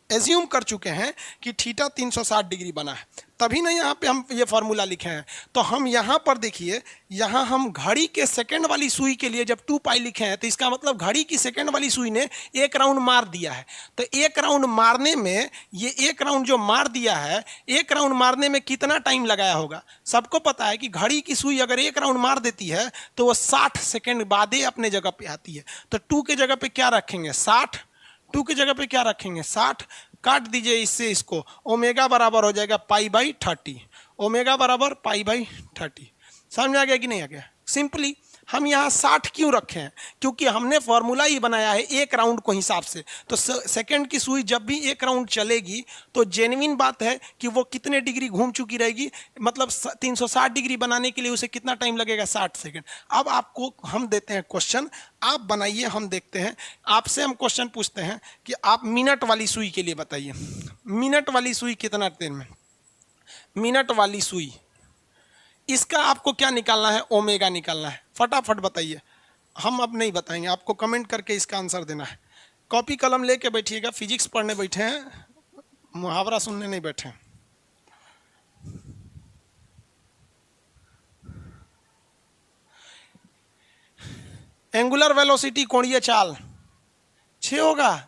एज्यूम कर चुके हैं कि थीटा 360 डिग्री बना है, तभी ना यहाँ पे हम ये फॉर्मूला लिखे हैं। तो हम यहाँ पर देखिए, यहाँ हम घड़ी के सेकंड वाली सुई के लिए जब 2π लिखे हैं, तो इसका मतलब घड़ी की सेकंड वाली सुई ने 1 राउंड मार दिया है। तो 1 राउंड मारने में, ये 1 राउंड जो मार दिया है, 1 राउंड मारने में कितना टाइम लगाया होगा? सबको पता है कि घड़ी की सुई अगर 1 राउंड मार देती है तो वो 60 सेकेंड बाद ही अपने जगह पे आती है। तो 2 के जगह पे क्या रखेंगे? 60। 2 की जगह पे क्या रखेंगे? 60। काट दीजिए इससे इसको, ओमेगा बराबर हो जाएगा π/30। ओमेगा बराबर π/30। समझ में आ गया कि नहीं आ गया? सिंपली हम यहाँ 60 क्यों रखे हैं? क्योंकि हमने फॉर्मूला ही बनाया है 1 राउंड को हिसाब से। तो सेकंड की सुई जब भी 1 राउंड चलेगी तो जेन्युइन बात है कि वो कितने डिग्री घूम चुकी रहेगी, मतलब 360 डिग्री बनाने के लिए उसे कितना टाइम लगेगा? 60 सेकंड। अब आपको हम देते हैं क्वेश्चन, आप बनाइए, हम देखते हैं। आपसे हम क्वेश्चन पूछते हैं कि आप मिनट वाली सुई के लिए बताइए, मिनट वाली सुई कितना देर में? मिनट वाली सुई, इसका आपको क्या निकालना है? ओमेगा निकालना है। फटाफट बताइए, हम अब नहीं बताएंगे, आपको कमेंट करके इसका आंसर देना है। कॉपी कलम लेके बैठिएगा, फिजिक्स पढ़ने बैठे हैं, मुहावरा सुनने नहीं बैठे हैं। एंगुलर वेलोसिटी, कोणीय चाल 6 होगा।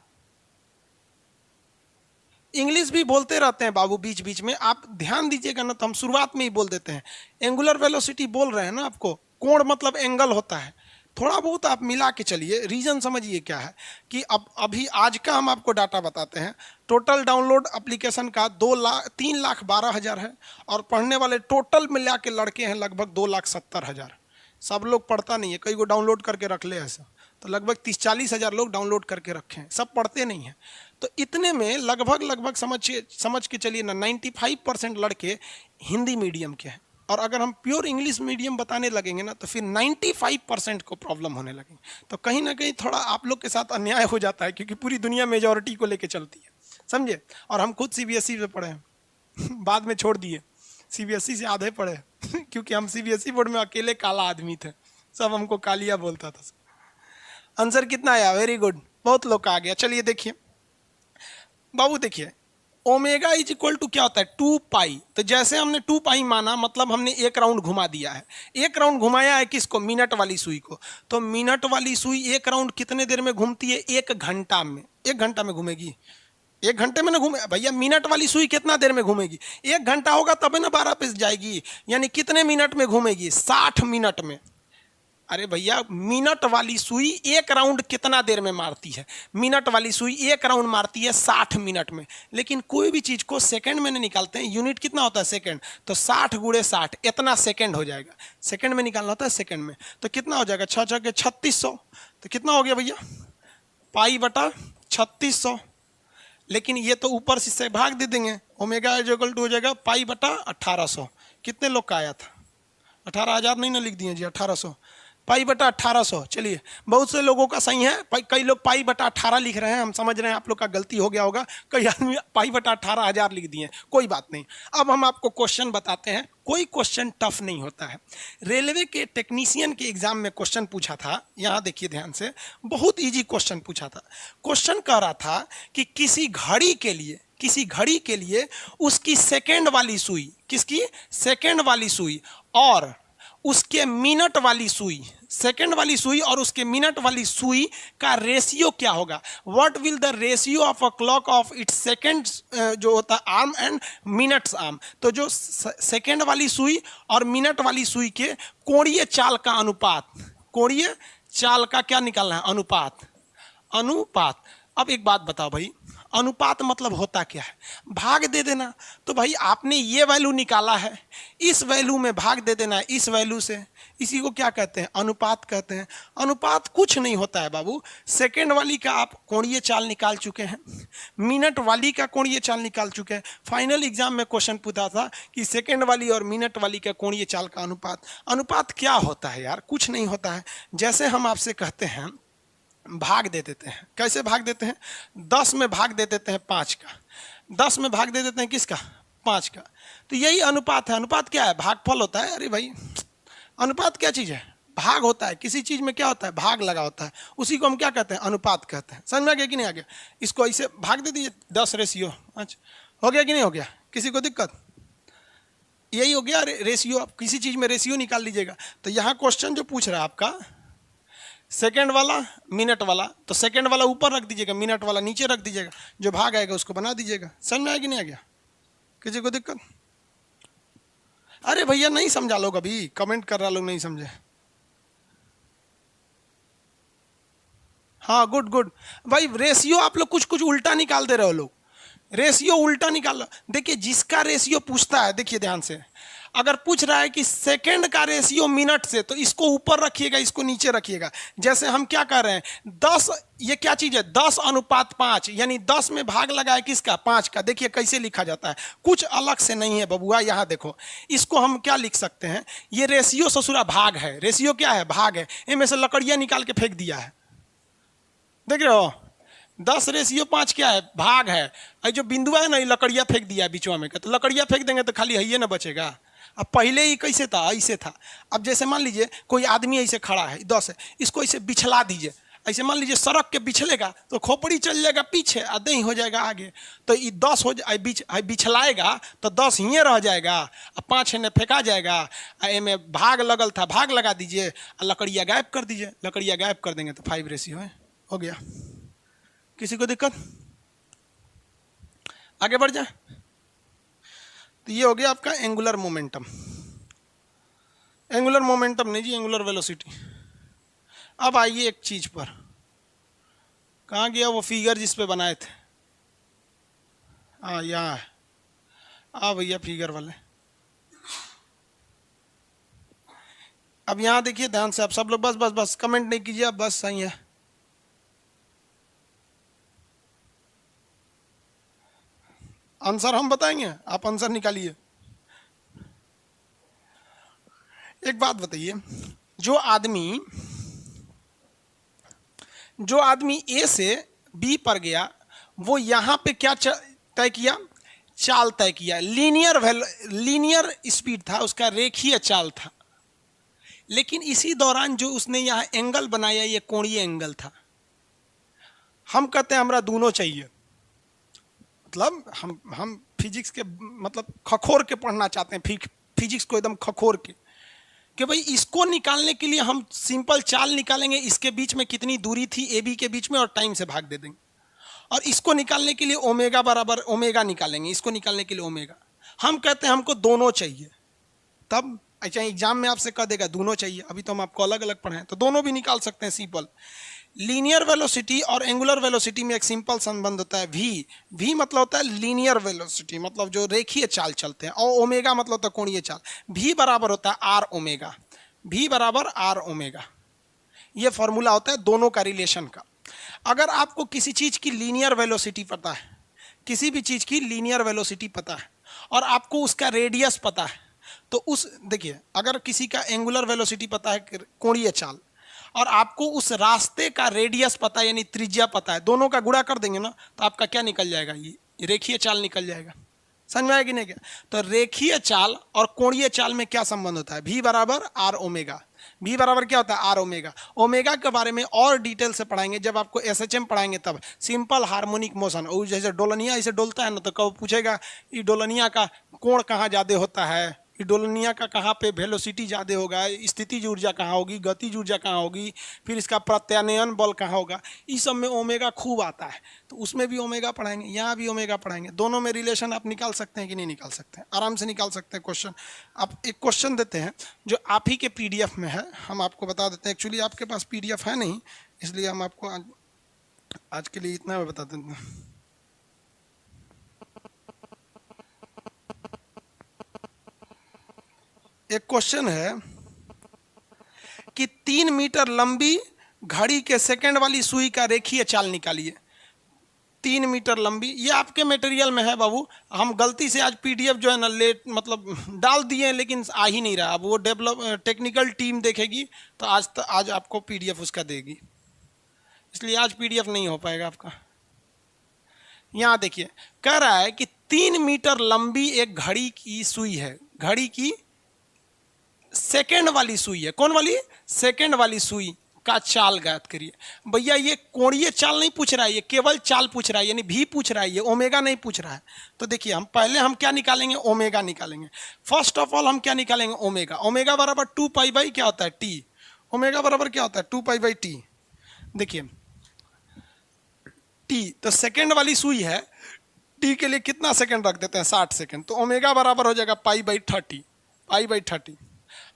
इंग्लिश भी बोलते रहते हैं बाबू बीच बीच में, आप ध्यान दीजिएगा ना, तो हम शुरुआत में ही बोल देते हैं। एंगुलर वेलोसिटी बोल रहे हैं ना आपको, कोण मतलब एंगल होता है। थोड़ा बहुत आप मिला के चलिए, रीजन समझिए क्या है कि अब अभी आज का हम आपको डाटा बताते हैं। टोटल डाउनलोड एप्लीकेशन का 3,12,000 है, और पढ़ने वाले टोटल मिला के लड़के हैं लगभग 2,70,000। सब लोग पढ़ता नहीं है, कई को डाउनलोड करके रख ले ऐसा, तो लगभग 30-40 हज़ार लोग डाउनलोड करके रखे हैं, सब पढ़ते नहीं हैं। तो इतने में लगभग समझ के चलिए ना, 95% लड़के हिंदी मीडियम के हैं। और अगर हम प्योर इंग्लिश मीडियम बताने लगेंगे ना, तो फिर 95% को प्रॉब्लम होने लगेंगे। तो कहीं ना कहीं थोड़ा आप लोग के साथ अन्याय हो जाता है, क्योंकि पूरी दुनिया मेजॉरिटी को लेके चलती है, समझे। और हम खुद CBSE में पढ़े हैं बाद में छोड़ दिए, CBSE से आधे पढ़े क्योंकि हम CBSE बोर्ड में अकेले काला आदमी थे, सब हमको कालिया बोलता था। आंसर कितना आया? वेरी गुड, बहुत लोग का आ गया। चलिए देखिए बाबू, देखिए ओमेगा इज इक्वल टू क्या होता है? 2π। तो जैसे हमने 2π माना, मतलब हमने 1 राउंड घुमा दिया है। 1 राउंड घुमाया है किसको? मिनट वाली सुई को। तो मिनट वाली सुई 1 राउंड कितने देर में घूमती है? 1 घंटा में। 1 घंटा में घूमेगी, 1 घंटे में ना घूमे भैया, मिनट वाली सुई कितना देर में घूमेगी? 1 घंटा होगा तब ना 12 पे जाएगी, यानी कितने मिनट में घूमेगी? 60 मिनट में। अरे भैया मिनट वाली सुई 1 राउंड कितना देर में मारती है? मिनट वाली सुई 1 राउंड मारती है 60 मिनट में। लेकिन कोई भी चीज को सेकंड में नहीं निकालते हैं, यूनिट कितना होता है? सेकंड। तो 60 गुणे 60 इतना सेकंड हो जाएगा, सेकंड में निकालना होता है सेकंड में। तो कितना हो जाएगा? 6 6 3600। तो कितना हो गया भैया? पाई बटा 3600। लेकिन ये तो ऊपर से भाग दे देंगे, ओमेगा इक्वल टू हो जाएगा पाई बटा 1800। कितने लोग का आया था? 18,000 नहीं ना लिख दिए जी, 1800 पाई बटा 1800। चलिए बहुत से लोगों का सही है, कई लोग पाई बटा 18 लिख रहे हैं, हम समझ रहे हैं आप लोग का गलती हो गया होगा, कई आदमी पाई बटा 18,000 लिख दिए, कोई बात नहीं। अब हम आपको क्वेश्चन बताते हैं, कोई क्वेश्चन टफ नहीं होता है। रेलवे के टेक्नीशियन के एग्जाम में क्वेश्चन पूछा था, यहाँ देखिए ध्यान से, बहुत इजी क्वेश्चन पूछा था। क्वेश्चन कह रहा था कि किसी घड़ी के लिए उसकी सेकेंड वाली सुई, किसकी? सेकेंड वाली सुई और उसके मिनट वाली सुई, सेकेंड वाली सुई और उसके मिनट वाली सुई का रेशियो क्या होगा? What will the ratio of a clock of its second, जो होता है आर्म एंड मिनट्स आर्म। तो जो सेकेंड वाली सुई और मिनट वाली सुई के कोणीय चाल का अनुपात, कोणीय चाल का क्या निकालना है? अनुपात। अनुपात। अब एक बात बताओ भाई, अनुपात मतलब होता क्या है? भाग दे देना। तो भाई आपने ये वैल्यू निकाला है, इस वैल्यू में भाग दे देना है इस वैल्यू से, इसी को क्या कहते हैं? अनुपात कहते हैं। अनुपात कुछ नहीं होता है बाबू, सेकेंड वाली का आप कोणीय चाल निकाल चुके हैं, मिनट वाली का कोणीय चाल निकाल चुके हैं। फाइनल एग्जाम में क्वेश्चन पूछा था कि सेकेंड वाली और मिनट वाली का कोणीय चाल का अनुपात। अनुपात क्या होता है यार? कुछ नहीं होता है। जैसे हम आपसे कहते हैं भाग दे देते हैं, कैसे भाग देते हैं? 10 में भाग दे देते हैं 5 का, 10 में भाग दे देते हैं किसका? 5 का। तो यही अनुपात है। अनुपात क्या है? भागफल होता है। अरे भाई अनुपात क्या चीज़ है? भाग होता है। किसी चीज़ में क्या होता है? भाग लगा होता है, उसी को हम क्या कहते हैं? अनुपात कहते हैं। समझ में आ गया कि नहीं आ गया? इसको ऐसे भाग दे दीजिए 10 रेशियो। अच्छा हो गया कि नहीं हो गया? किसी को दिक्कत? यही हो गया रेशियो। आप किसी चीज़ में रेशियो निकाल लीजिएगा। तो यहाँ क्वेश्चन जो पूछ रहा है आपका सेकेंड वाला मिनट वाला, तो सेकेंड वाला ऊपर रख दीजिएगा, मिनट वाला नीचे रख दीजिएगा, जो भाग आएगा उसको बना दीजिएगा। समझ में आया कि नहीं आ गया? किसी को दिक्कत? अरे भैया नहीं समझा लोग, अभी कमेंट कर रहा लोग नहीं समझे। हाँ गुड गुड भाई। रेशियो आप लोग कुछ कुछ उल्टा निकाल दे रहे हो लोग, रेशियो उल्टा निकाल। देखिए जिसका रेशियो पूछता है, देखिए ध्यान से, अगर पूछ रहा है कि सेकंड का रेशियो मिनट से, तो इसको ऊपर रखिएगा, इसको नीचे रखिएगा। जैसे हम क्या कर रहे हैं, 10, ये क्या चीज़ है? 10 अनुपात 5, यानी 10 में भाग लगा है किसका? 5 का। देखिए कैसे लिखा जाता है, कुछ अलग से नहीं है बबुआ। यहाँ देखो, इसको हम क्या लिख सकते हैं? ये रेशियो ससुरा भाग है। रेशियो क्या है? भाग है। इनमें से लकड़ियाँ निकाल के फेंक दिया है, देख रहे हो? 10 रेशियो 5 क्या है? भाग है। ये जो बिंदु है ना, ये लकड़ियाँ फेंक दिया है बीचवा में का, तो लकड़ियाँ फेंक देंगे तो खाली है ना बचेगा। अब पहले ही कैसे था? ऐसे था। अब जैसे मान लीजिए कोई आदमी ऐसे खड़ा है, 10 है, इसको ऐसे बिछला दीजिए, ऐसे मान लीजिए सड़क के बिछलेगा तो खोपड़ी चल जाएगा पीछे, आधे ही हो जाएगा आगे। तो ये 10 हो जाए, बिछलाएगा तो 10 ही रह जाएगा, और 5 ने फेंका जाएगा। में भाग लगल था, भाग लगा दीजिए और लकड़ियाँ गायब कर दीजिए। लकड़ियाँ गायब कर देंगे तो 5 रेशियो है, हो गया। किसी को दिक्कत? आगे बढ़ जाए। तो ये हो गया आपका एंगुलर मोमेंटम। एंगुलर मोमेंटम नहीं जी, एंगुलर वेलोसिटी। अब आइए एक चीज पर, कहाँ गया वो फिगर जिस पे बनाए थे? हाँ यहाँ है। हाँ भैया फिगर वाले, अब यहाँ देखिए ध्यान से। आप सब लोग बस बस बस कमेंट नहीं कीजिए, आप बस सही है। आंसर हम बताएंगे, आप आंसर निकालिए। एक बात बताइए, जो आदमी ए से बी पर गया, वो यहां पे क्या तय किया? चाल तय किया। लीनियर स्पीड था उसका, रेखीय चाल था। लेकिन इसी दौरान जो उसने यहां एंगल बनाया, ये कोणीय एंगल था। हम कहते हैं हमरा दोनों चाहिए, मतलब हम फिजिक्स के मतलब खखोर के पढ़ना चाहते हैं, फिजिक्स को एकदम खखोर के, कि भाई इसको निकालने के लिए हम सिंपल चाल निकालेंगे, इसके बीच में कितनी दूरी थी ए बी के बीच में, और टाइम से भाग दे देंगे। और इसको निकालने के लिए ओमेगा बराबर ओमेगा निकालेंगे, इसको निकालने के लिए ओमेगा। हम कहते हैं हमको दोनों चाहिए, तब अच्छा एग्जाम में आपसे कह देगा दोनों चाहिए, अभी तो हम आपको अलग अलग पढ़ाएं तो दोनों भी निकाल सकते हैं सिंपल। लीनियर वेलोसिटी और एंगुलर वेलोसिटी में एक सिंपल संबंध होता है वी। वी मतलब होता है लीनियर वेलोसिटी, मतलब जो रेखीय चाल चलते हैं, और ओमेगा मतलब होता है कोणीय चाल। वी बराबर होता है आर ओमेगा, वी बराबर आर ओमेगा, ये फॉर्मूला होता है दोनों का रिलेशन का। अगर आपको किसी चीज की लीनियर वेलोसिटी पता है, किसी भी चीज की लीनियर वेलोसिटी पता है और आपको उसका रेडियस पता है, तो उस देखिए अगर किसी का एंगुलर वेलोसिटी पता है कोणीय चाल, और आपको उस रास्ते का रेडियस पता है यानी त्रिज्या पता है, दोनों का गुणा कर देंगे ना तो आपका क्या निकल जाएगा, ये रेखीय चाल निकल जाएगा। समझ में आया कि नहीं क्या? तो रेखीय चाल और कोणीय चाल में क्या संबंध होता है, भी बराबर आर ओमेगा। भी बराबर क्या होता है, आर ओमेगा। ओमेगा के बारे में और डिटेल से पढ़ाएंगे जब आपको एसएचएम पढ़ाएंगे तब। सिंपल हार्मोनिक मोशन, और जैसे डोलनिया इसे डोलता है ना तो कब पूछेगा ये डोलनिया का कोण कहाँ ज़्यादा होता है, डोलनिया का कहाँ पे वेलोसिटी ज़्यादा होगा, स्थितिज ऊर्जा कहाँ होगी, गतिज ऊर्जा कहाँ होगी, फिर इसका प्रत्यानयन बल कहाँ होगा, इस सब में ओमेगा खूब आता है, तो उसमें भी ओमेगा पढ़ाएंगे, यहाँ भी ओमेगा पढ़ाएंगे। दोनों में रिलेशन आप निकाल सकते हैं कि नहीं निकाल सकते हैं, आराम से निकाल सकते हैं क्वेश्चन। आप एक क्वेश्चन देते हैं जो आप ही के पीडीएफ में है, हम आपको बता देते हैं। एक्चुअली आपके पास पीडीएफ है नहीं, इसलिए हम आपको आज के लिए इतना बता देते हैं। एक क्वेश्चन है कि 3 मीटर लंबी घड़ी के सेकंड वाली सुई का रेखीय चाल निकालिए। 3 मीटर लंबी, ये आपके मटेरियल में है बाबू, हम गलती से आज पीडीएफ जो है ना लेट मतलब डाल दिए हैं लेकिन आ ही नहीं रहा। अब वो डेवलप टेक्निकल टीम देखेगी तो आज आपको पीडीएफ उसका देगी, इसलिए आज पीडीएफ नहीं हो पाएगा आपका। यहाँ देखिए कह रहा है कि 3 मीटर लंबी एक घड़ी की सुई है, घड़ी की सेकंड वाली सुई है, कौन वाली, सेकंड वाली सुई का चाल ज्ञात करिए। भैया ये कोणीय चाल नहीं पूछ रहा है, ये केवल चाल पूछ रहा है, यानी भी पूछ रहा है, ये ओमेगा नहीं पूछ रहा है। तो देखिए हम पहले हम क्या निकालेंगे, ओमेगा निकालेंगे। फर्स्ट ऑफ ऑल हम क्या निकालेंगे, ओमेगा। ओमेगा बराबर 2 पाई बाई क्या होता है, टी। ओमेगा बराबर क्या होता है, 2 पाई बाई टी। देखिए टी तो सेकंड वाली सुई है, टी के लिए कितना सेकंड रख देते हैं, 60 सेकंड, तो ओमेगा बराबर हो जाएगा पाई बाई 30, पाई बाई 30।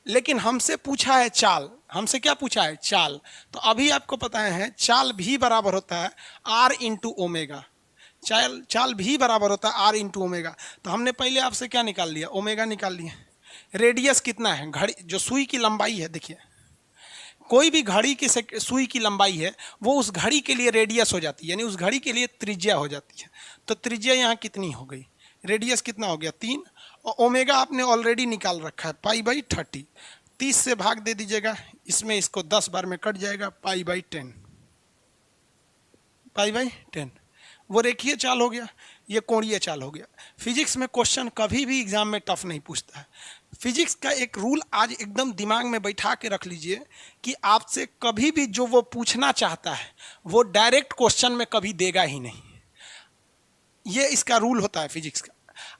लेकिन हमसे पूछा है चाल, हमसे क्या पूछा है, चाल। तो अभी आपको पता है चाल भी बराबर होता है आर इंटू ओमेगा, चाल भी बराबर होता है आर इंटू ओमेगा। तो हमने पहले आपसे क्या निकाल लिया, ओमेगा निकाल लिया। रेडियस कितना है, घड़ी जो सुई की लंबाई है, देखिए कोई भी घड़ी की सुई की लंबाई है वो उस घड़ी के लिए रेडियस हो जाती है, यानी उस घड़ी के लिए त्रिज्या हो जाती है। तो त्रिज्या यहाँ कितनी हो गई, रेडियस कितना हो गया 3, और ओमेगा आपने ऑलरेडी निकाल रखा है पाई बाई 30। 30 से भाग दे दीजिएगा, इसमें इसको 10 बार में कट जाएगा, पाई बाई 10, पाई बाई 10। वो रेखीय चाल हो गया, ये कोणीय चाल हो गया। फिजिक्स में क्वेश्चन कभी भी एग्जाम में टफ नहीं पूछता है। फिजिक्स का एक रूल आज एकदम दिमाग में बैठा के रख लीजिए कि आपसे कभी भी जो वो पूछना चाहता है वो डायरेक्ट क्वेश्चन में कभी देगा ही नहीं, ये इसका रूल होता है फिजिक्स का।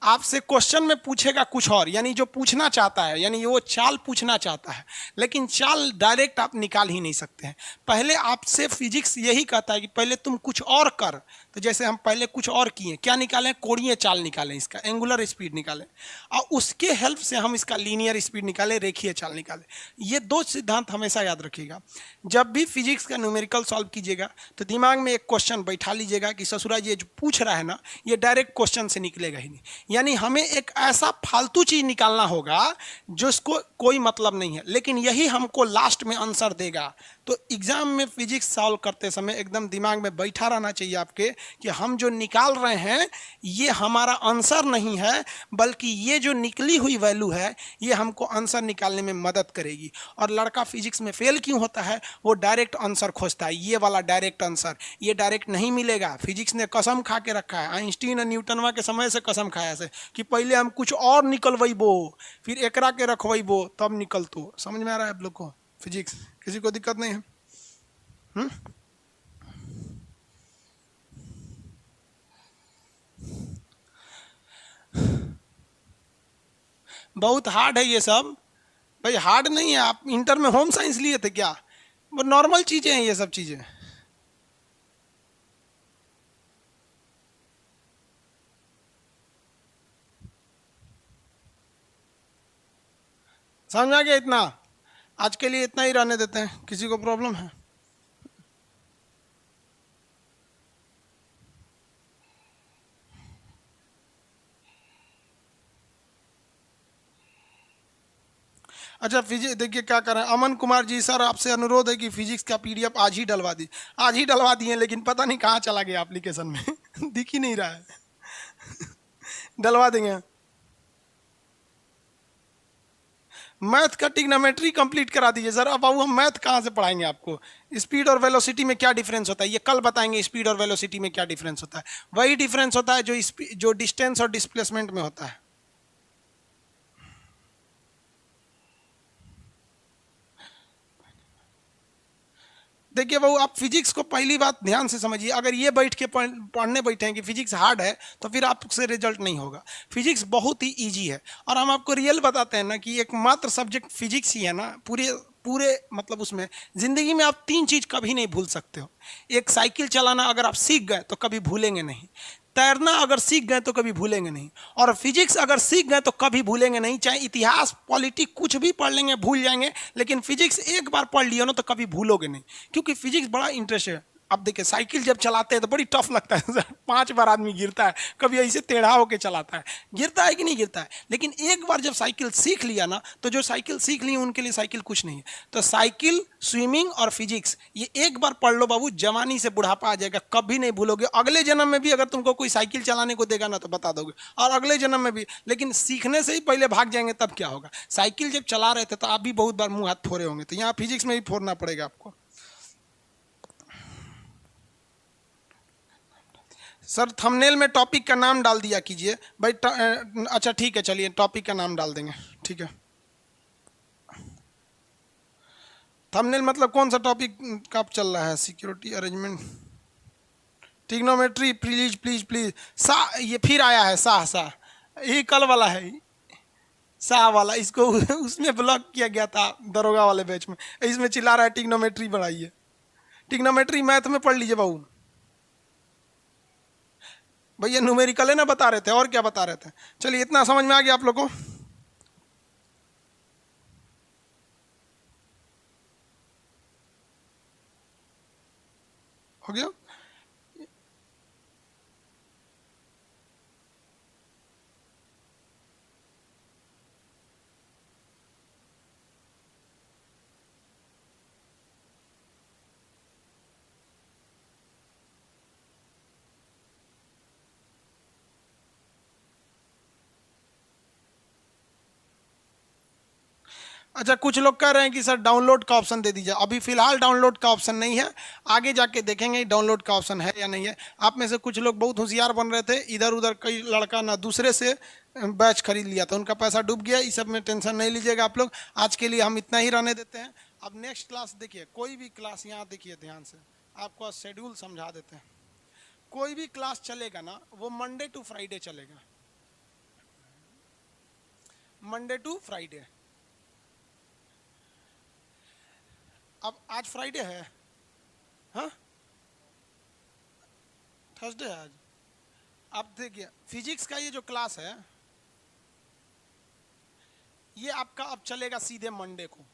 आपसे क्वेश्चन में पूछेगा कुछ और, यानी जो पूछना चाहता है, यानी वो चाल पूछना चाहता है, लेकिन चाल डायरेक्ट आप निकाल ही नहीं सकते हैं। पहले आपसे फिजिक्स यही कहता है कि पहले तुम कुछ और कर। तो जैसे हम पहले कुछ और किए, क्या निकालें, कोणीय चाल निकालें, इसका एंगुलर स्पीड निकालें, और उसके हेल्प से हम इसका लीनियर स्पीड निकालें, रेखीय चाल निकालें। ये दो सिद्धांत हमेशा याद रखिएगा। जब भी फिजिक्स का न्यूमेरिकल सॉल्व कीजिएगा तो दिमाग में एक क्वेश्चन बैठा लीजिएगा कि ससुरा ये जो पूछ रहा है ना, ये डायरेक्ट क्वेश्चन से निकलेगा ही नहीं, यानी हमें एक ऐसा फालतू चीज निकालना होगा जिसको कोई मतलब नहीं है, लेकिन यही हमको लास्ट में आंसर देगा। तो एग्जाम में फिजिक्स सॉल्व करते समय एकदम दिमाग में बैठा रहना चाहिए आपके कि हम जो निकाल रहे हैं ये हमारा आंसर नहीं है, बल्कि ये जो निकली हुई वैल्यू है ये हमको आंसर निकालने में मदद करेगी। और लड़का फिजिक्स में फेल क्यों होता है, वो डायरेक्ट आंसर खोजता है, ये वाला डायरेक्ट आंसर, ये डायरेक्ट नहीं मिलेगा। फिजिक्स ने कसम खा के रखा है, आइंस्टीन और न्यूटनवा के समय से कसम खाया से कि पहले हम कुछ और निकलवेबो, फिर एकरा के रखवेबो, तब निकलतो। समझ में आ रहा है आप लोग को फिजिक्स, किसी को दिक्कत नहीं है? बहुत हार्ड है ये सब भाई, हार्ड नहीं है। आप इंटर में होम साइंस लिए थे क्या, वो नॉर्मल चीजें हैं ये सब चीजें। समझ में आ गया इतना? आज के लिए इतना ही रहने देते हैं, किसी को प्रॉब्लम है? अच्छा फिजिक्स देखिए क्या कर रहे हैं अमन कुमार जी, सर आपसे अनुरोध है कि फिजिक्स का पीडीएफ आज ही डलवा दी। आज ही डलवा दिए, लेकिन पता नहीं कहाँ चला गया एप्लीकेशन में दिख ही नहीं रहा है। डलवा देंगे। मैथ का ट्रिग्नोमेट्री कंप्लीट करा दीजिए सर। अब बाबू हम मैथ कहाँ से पढ़ाएंगे आपको? स्पीड और वेलोसिटी में क्या डिफरेंस होता है ये कल बताएंगे। स्पीड और वेलोसिटी में क्या डिफरेंस होता है? वही डिफरेंस होता है जो डिस्टेंस और डिस्प्लेसमेंट में होता है। देखिए बाबू, आप फिजिक्स को पहली बात ध्यान से समझिए। अगर ये बैठ के पढ़ने बैठे हैं कि फिजिक्स हार्ड है, तो फिर आपसे रिजल्ट नहीं होगा। फिजिक्स बहुत ही इजी है, और हम आपको रियल बताते हैं ना कि एकमात्र सब्जेक्ट फिजिक्स ही है ना पूरे पूरे मतलब उसमें जिंदगी में आप तीन चीज कभी नहीं भूल सकते हो। एक, साइकिल चलाना अगर आप सीख गए तो कभी भूलेंगे नहीं। तैरना अगर सीख गए तो कभी भूलेंगे नहीं। और फिजिक्स अगर सीख गए तो कभी भूलेंगे नहीं। चाहे इतिहास पॉलिटिक्स कुछ भी पढ़ लेंगे भूल जाएंगे, लेकिन फिजिक्स एक बार पढ़ लिया ना तो कभी भूलोगे नहीं, क्योंकि फिजिक्स बड़ा इंटरेस्ट है। अब देखिए साइकिल जब चलाते हैं तो बड़ी टफ लगता है सर। 5 बार आदमी गिरता है, कभी ऐसे टेढ़ा होके चलाता है, गिरता है कि नहीं गिरता है। लेकिन एक बार जब साइकिल सीख लिया ना, तो जो साइकिल सीख ली उनके लिए साइकिल कुछ नहीं है। तो साइकिल, स्विमिंग और फिजिक्स ये एक बार पढ़ लो बाबू, जवानी से बुढ़ापा आ जाएगा, कभी नहीं भूलोगे। अगले जन्म में भी अगर तुमको कोई साइकिल चलाने को देगा ना तो बता दोगे, और अगले जन्म में भी। लेकिन सीखने से ही पहले भाग जाएंगे तब क्या होगा? साइकिल जब चला रहे थे तो आप भी बहुत बार मुंह हाथ फोड़े होंगे, तो यहाँ फिजिक्स में भी फोड़ना पड़ेगा आपको। सर थंबनेल में टॉपिक का नाम डाल दिया कीजिए भाई। अच्छा ठीक है, चलिए टॉपिक का नाम डाल देंगे, ठीक है। थंबनेल मतलब कौन सा टॉपिक का चल रहा है? Security arrangement, trigonometry, please please please. सा, ये फिर आया है सा सा, यही कल वाला है सा वाला। इसको उसमें ब्लॉक किया गया था दरोगा वाले बैच में, इसमें चिल्ला रहा है ट्रिग्नोमेट्री बढ़ाइए। ट्रिग्नोमेट्री मैथ में पढ़ लीजिए बाबू। भैया न्यूमेरिकल है ना बता रहे थे, और क्या बता रहे थे? चलिए इतना समझ में आ गया आप लोगों को? हो गया? अच्छा कुछ लोग कह रहे हैं कि सर डाउनलोड का ऑप्शन दे दीजिए। अभी फिलहाल डाउनलोड का ऑप्शन नहीं है, आगे जाके देखेंगे डाउनलोड का ऑप्शन है या नहीं है। आप में से कुछ लोग बहुत होशियार बन रहे थे, इधर उधर कई लड़का ना दूसरे से बैच खरीद लिया था, उनका पैसा डूब गया। इस सब में टेंशन नहीं लीजिएगा आप लोग। आज के लिए हम इतना ही रहने देते हैं। अब नेक्स्ट क्लास देखिए, कोई भी क्लास यहाँ देखिए ध्यान से, आपको शेड्यूल समझा देते हैं। कोई भी क्लास चलेगा ना वो मंडे टू फ्राइडे चलेगा, मंडे टू फ्राइडे। अब आज फ्राइडे है, हाँ थर्सडे है आज। अब देखिए फिजिक्स का ये जो क्लास है ये आपका अब चलेगा सीधे मंडे को।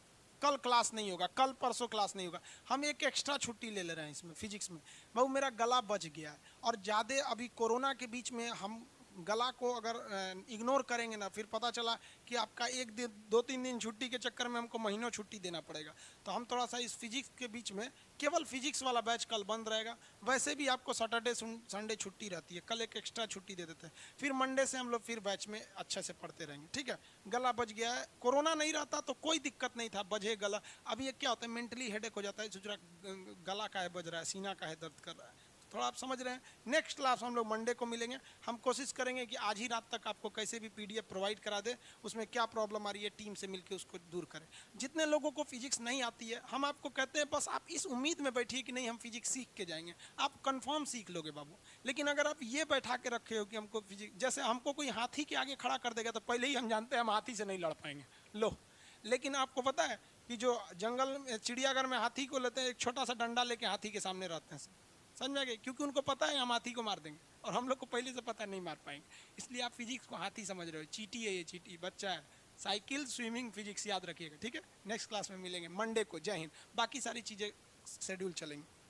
कल क्लास नहीं होगा, कल परसों क्लास नहीं होगा। हम एक एक्स्ट्रा छुट्टी ले रहे हैं इसमें फिजिक्स में। बाबू मेरा गला बच गया है, और ज़्यादा अभी कोरोना के बीच में हम गला को अगर इग्नोर करेंगे ना, फिर पता चला कि आपका एक दिन 2-3 दिन छुट्टी के चक्कर में हमको महीनों छुट्टी देना पड़ेगा। तो हम थोड़ा सा इस फिजिक्स के बीच में, केवल फिजिक्स वाला बैच कल बंद रहेगा। वैसे भी आपको सैटरडे संडे छुट्टी रहती है, कल एक एक्स्ट्रा छुट्टी दे देते हैं। फिर मंडे से हम लोग फिर बैच में अच्छे से पढ़ते रहेंगे, ठीक है। गला बच गया है, कोरोना नहीं रहता तो कोई दिक्कत नहीं था, बजे गला। अभी ये क्या होता है, मेंटली हेडेक हो जाता है, सोच रहा गला का है बज रहा है, सीना का है दर्द कर रहा है। थोड़ा आप समझ रहे हैं। नेक्स्ट क्लास हम लोग मंडे को मिलेंगे। हम कोशिश करेंगे कि आज ही रात तक आपको कैसे भी पीडीएफ प्रोवाइड करा दे, उसमें क्या प्रॉब्लम आ रही है टीम से मिलकर उसको दूर करें। जितने लोगों को फिजिक्स नहीं आती है, हम आपको कहते हैं बस आप इस उम्मीद में बैठिए कि नहीं हम फिजिक्स सीख के जाएंगे, आप कंफर्म सीख लोगे बाबू। लेकिन अगर आप ये बैठा के रखे हो कि हमको फिजिक्स, जैसे हमको कोई हाथी के आगे खड़ा कर देगा तो पहले ही हम जानते हैं हम हाथी से नहीं लड़ पाएंगे, लो। लेकिन आपको पता है कि जो जंगल में चिड़ियाघर में हाथी को लेते हैं, एक छोटा सा डंडा लेके हाथी के सामने रहते हैं, समझ में आ गए? क्योंकि उनको पता है हम हाथी को मार देंगे, और हम लोग को पहले से पता नहीं मार पाएंगे। इसलिए आप फिजिक्स को हाथी समझ रहे हो, चीटी है ये, चीटी बच्चा है, साइकिल, स्विमिंग, फिजिक्स याद रखिएगा, ठीक है। नेक्स्ट क्लास में मिलेंगे मंडे को। जय हिंद। बाकी सारी चीज़ें शेड्यूल चलेंगे।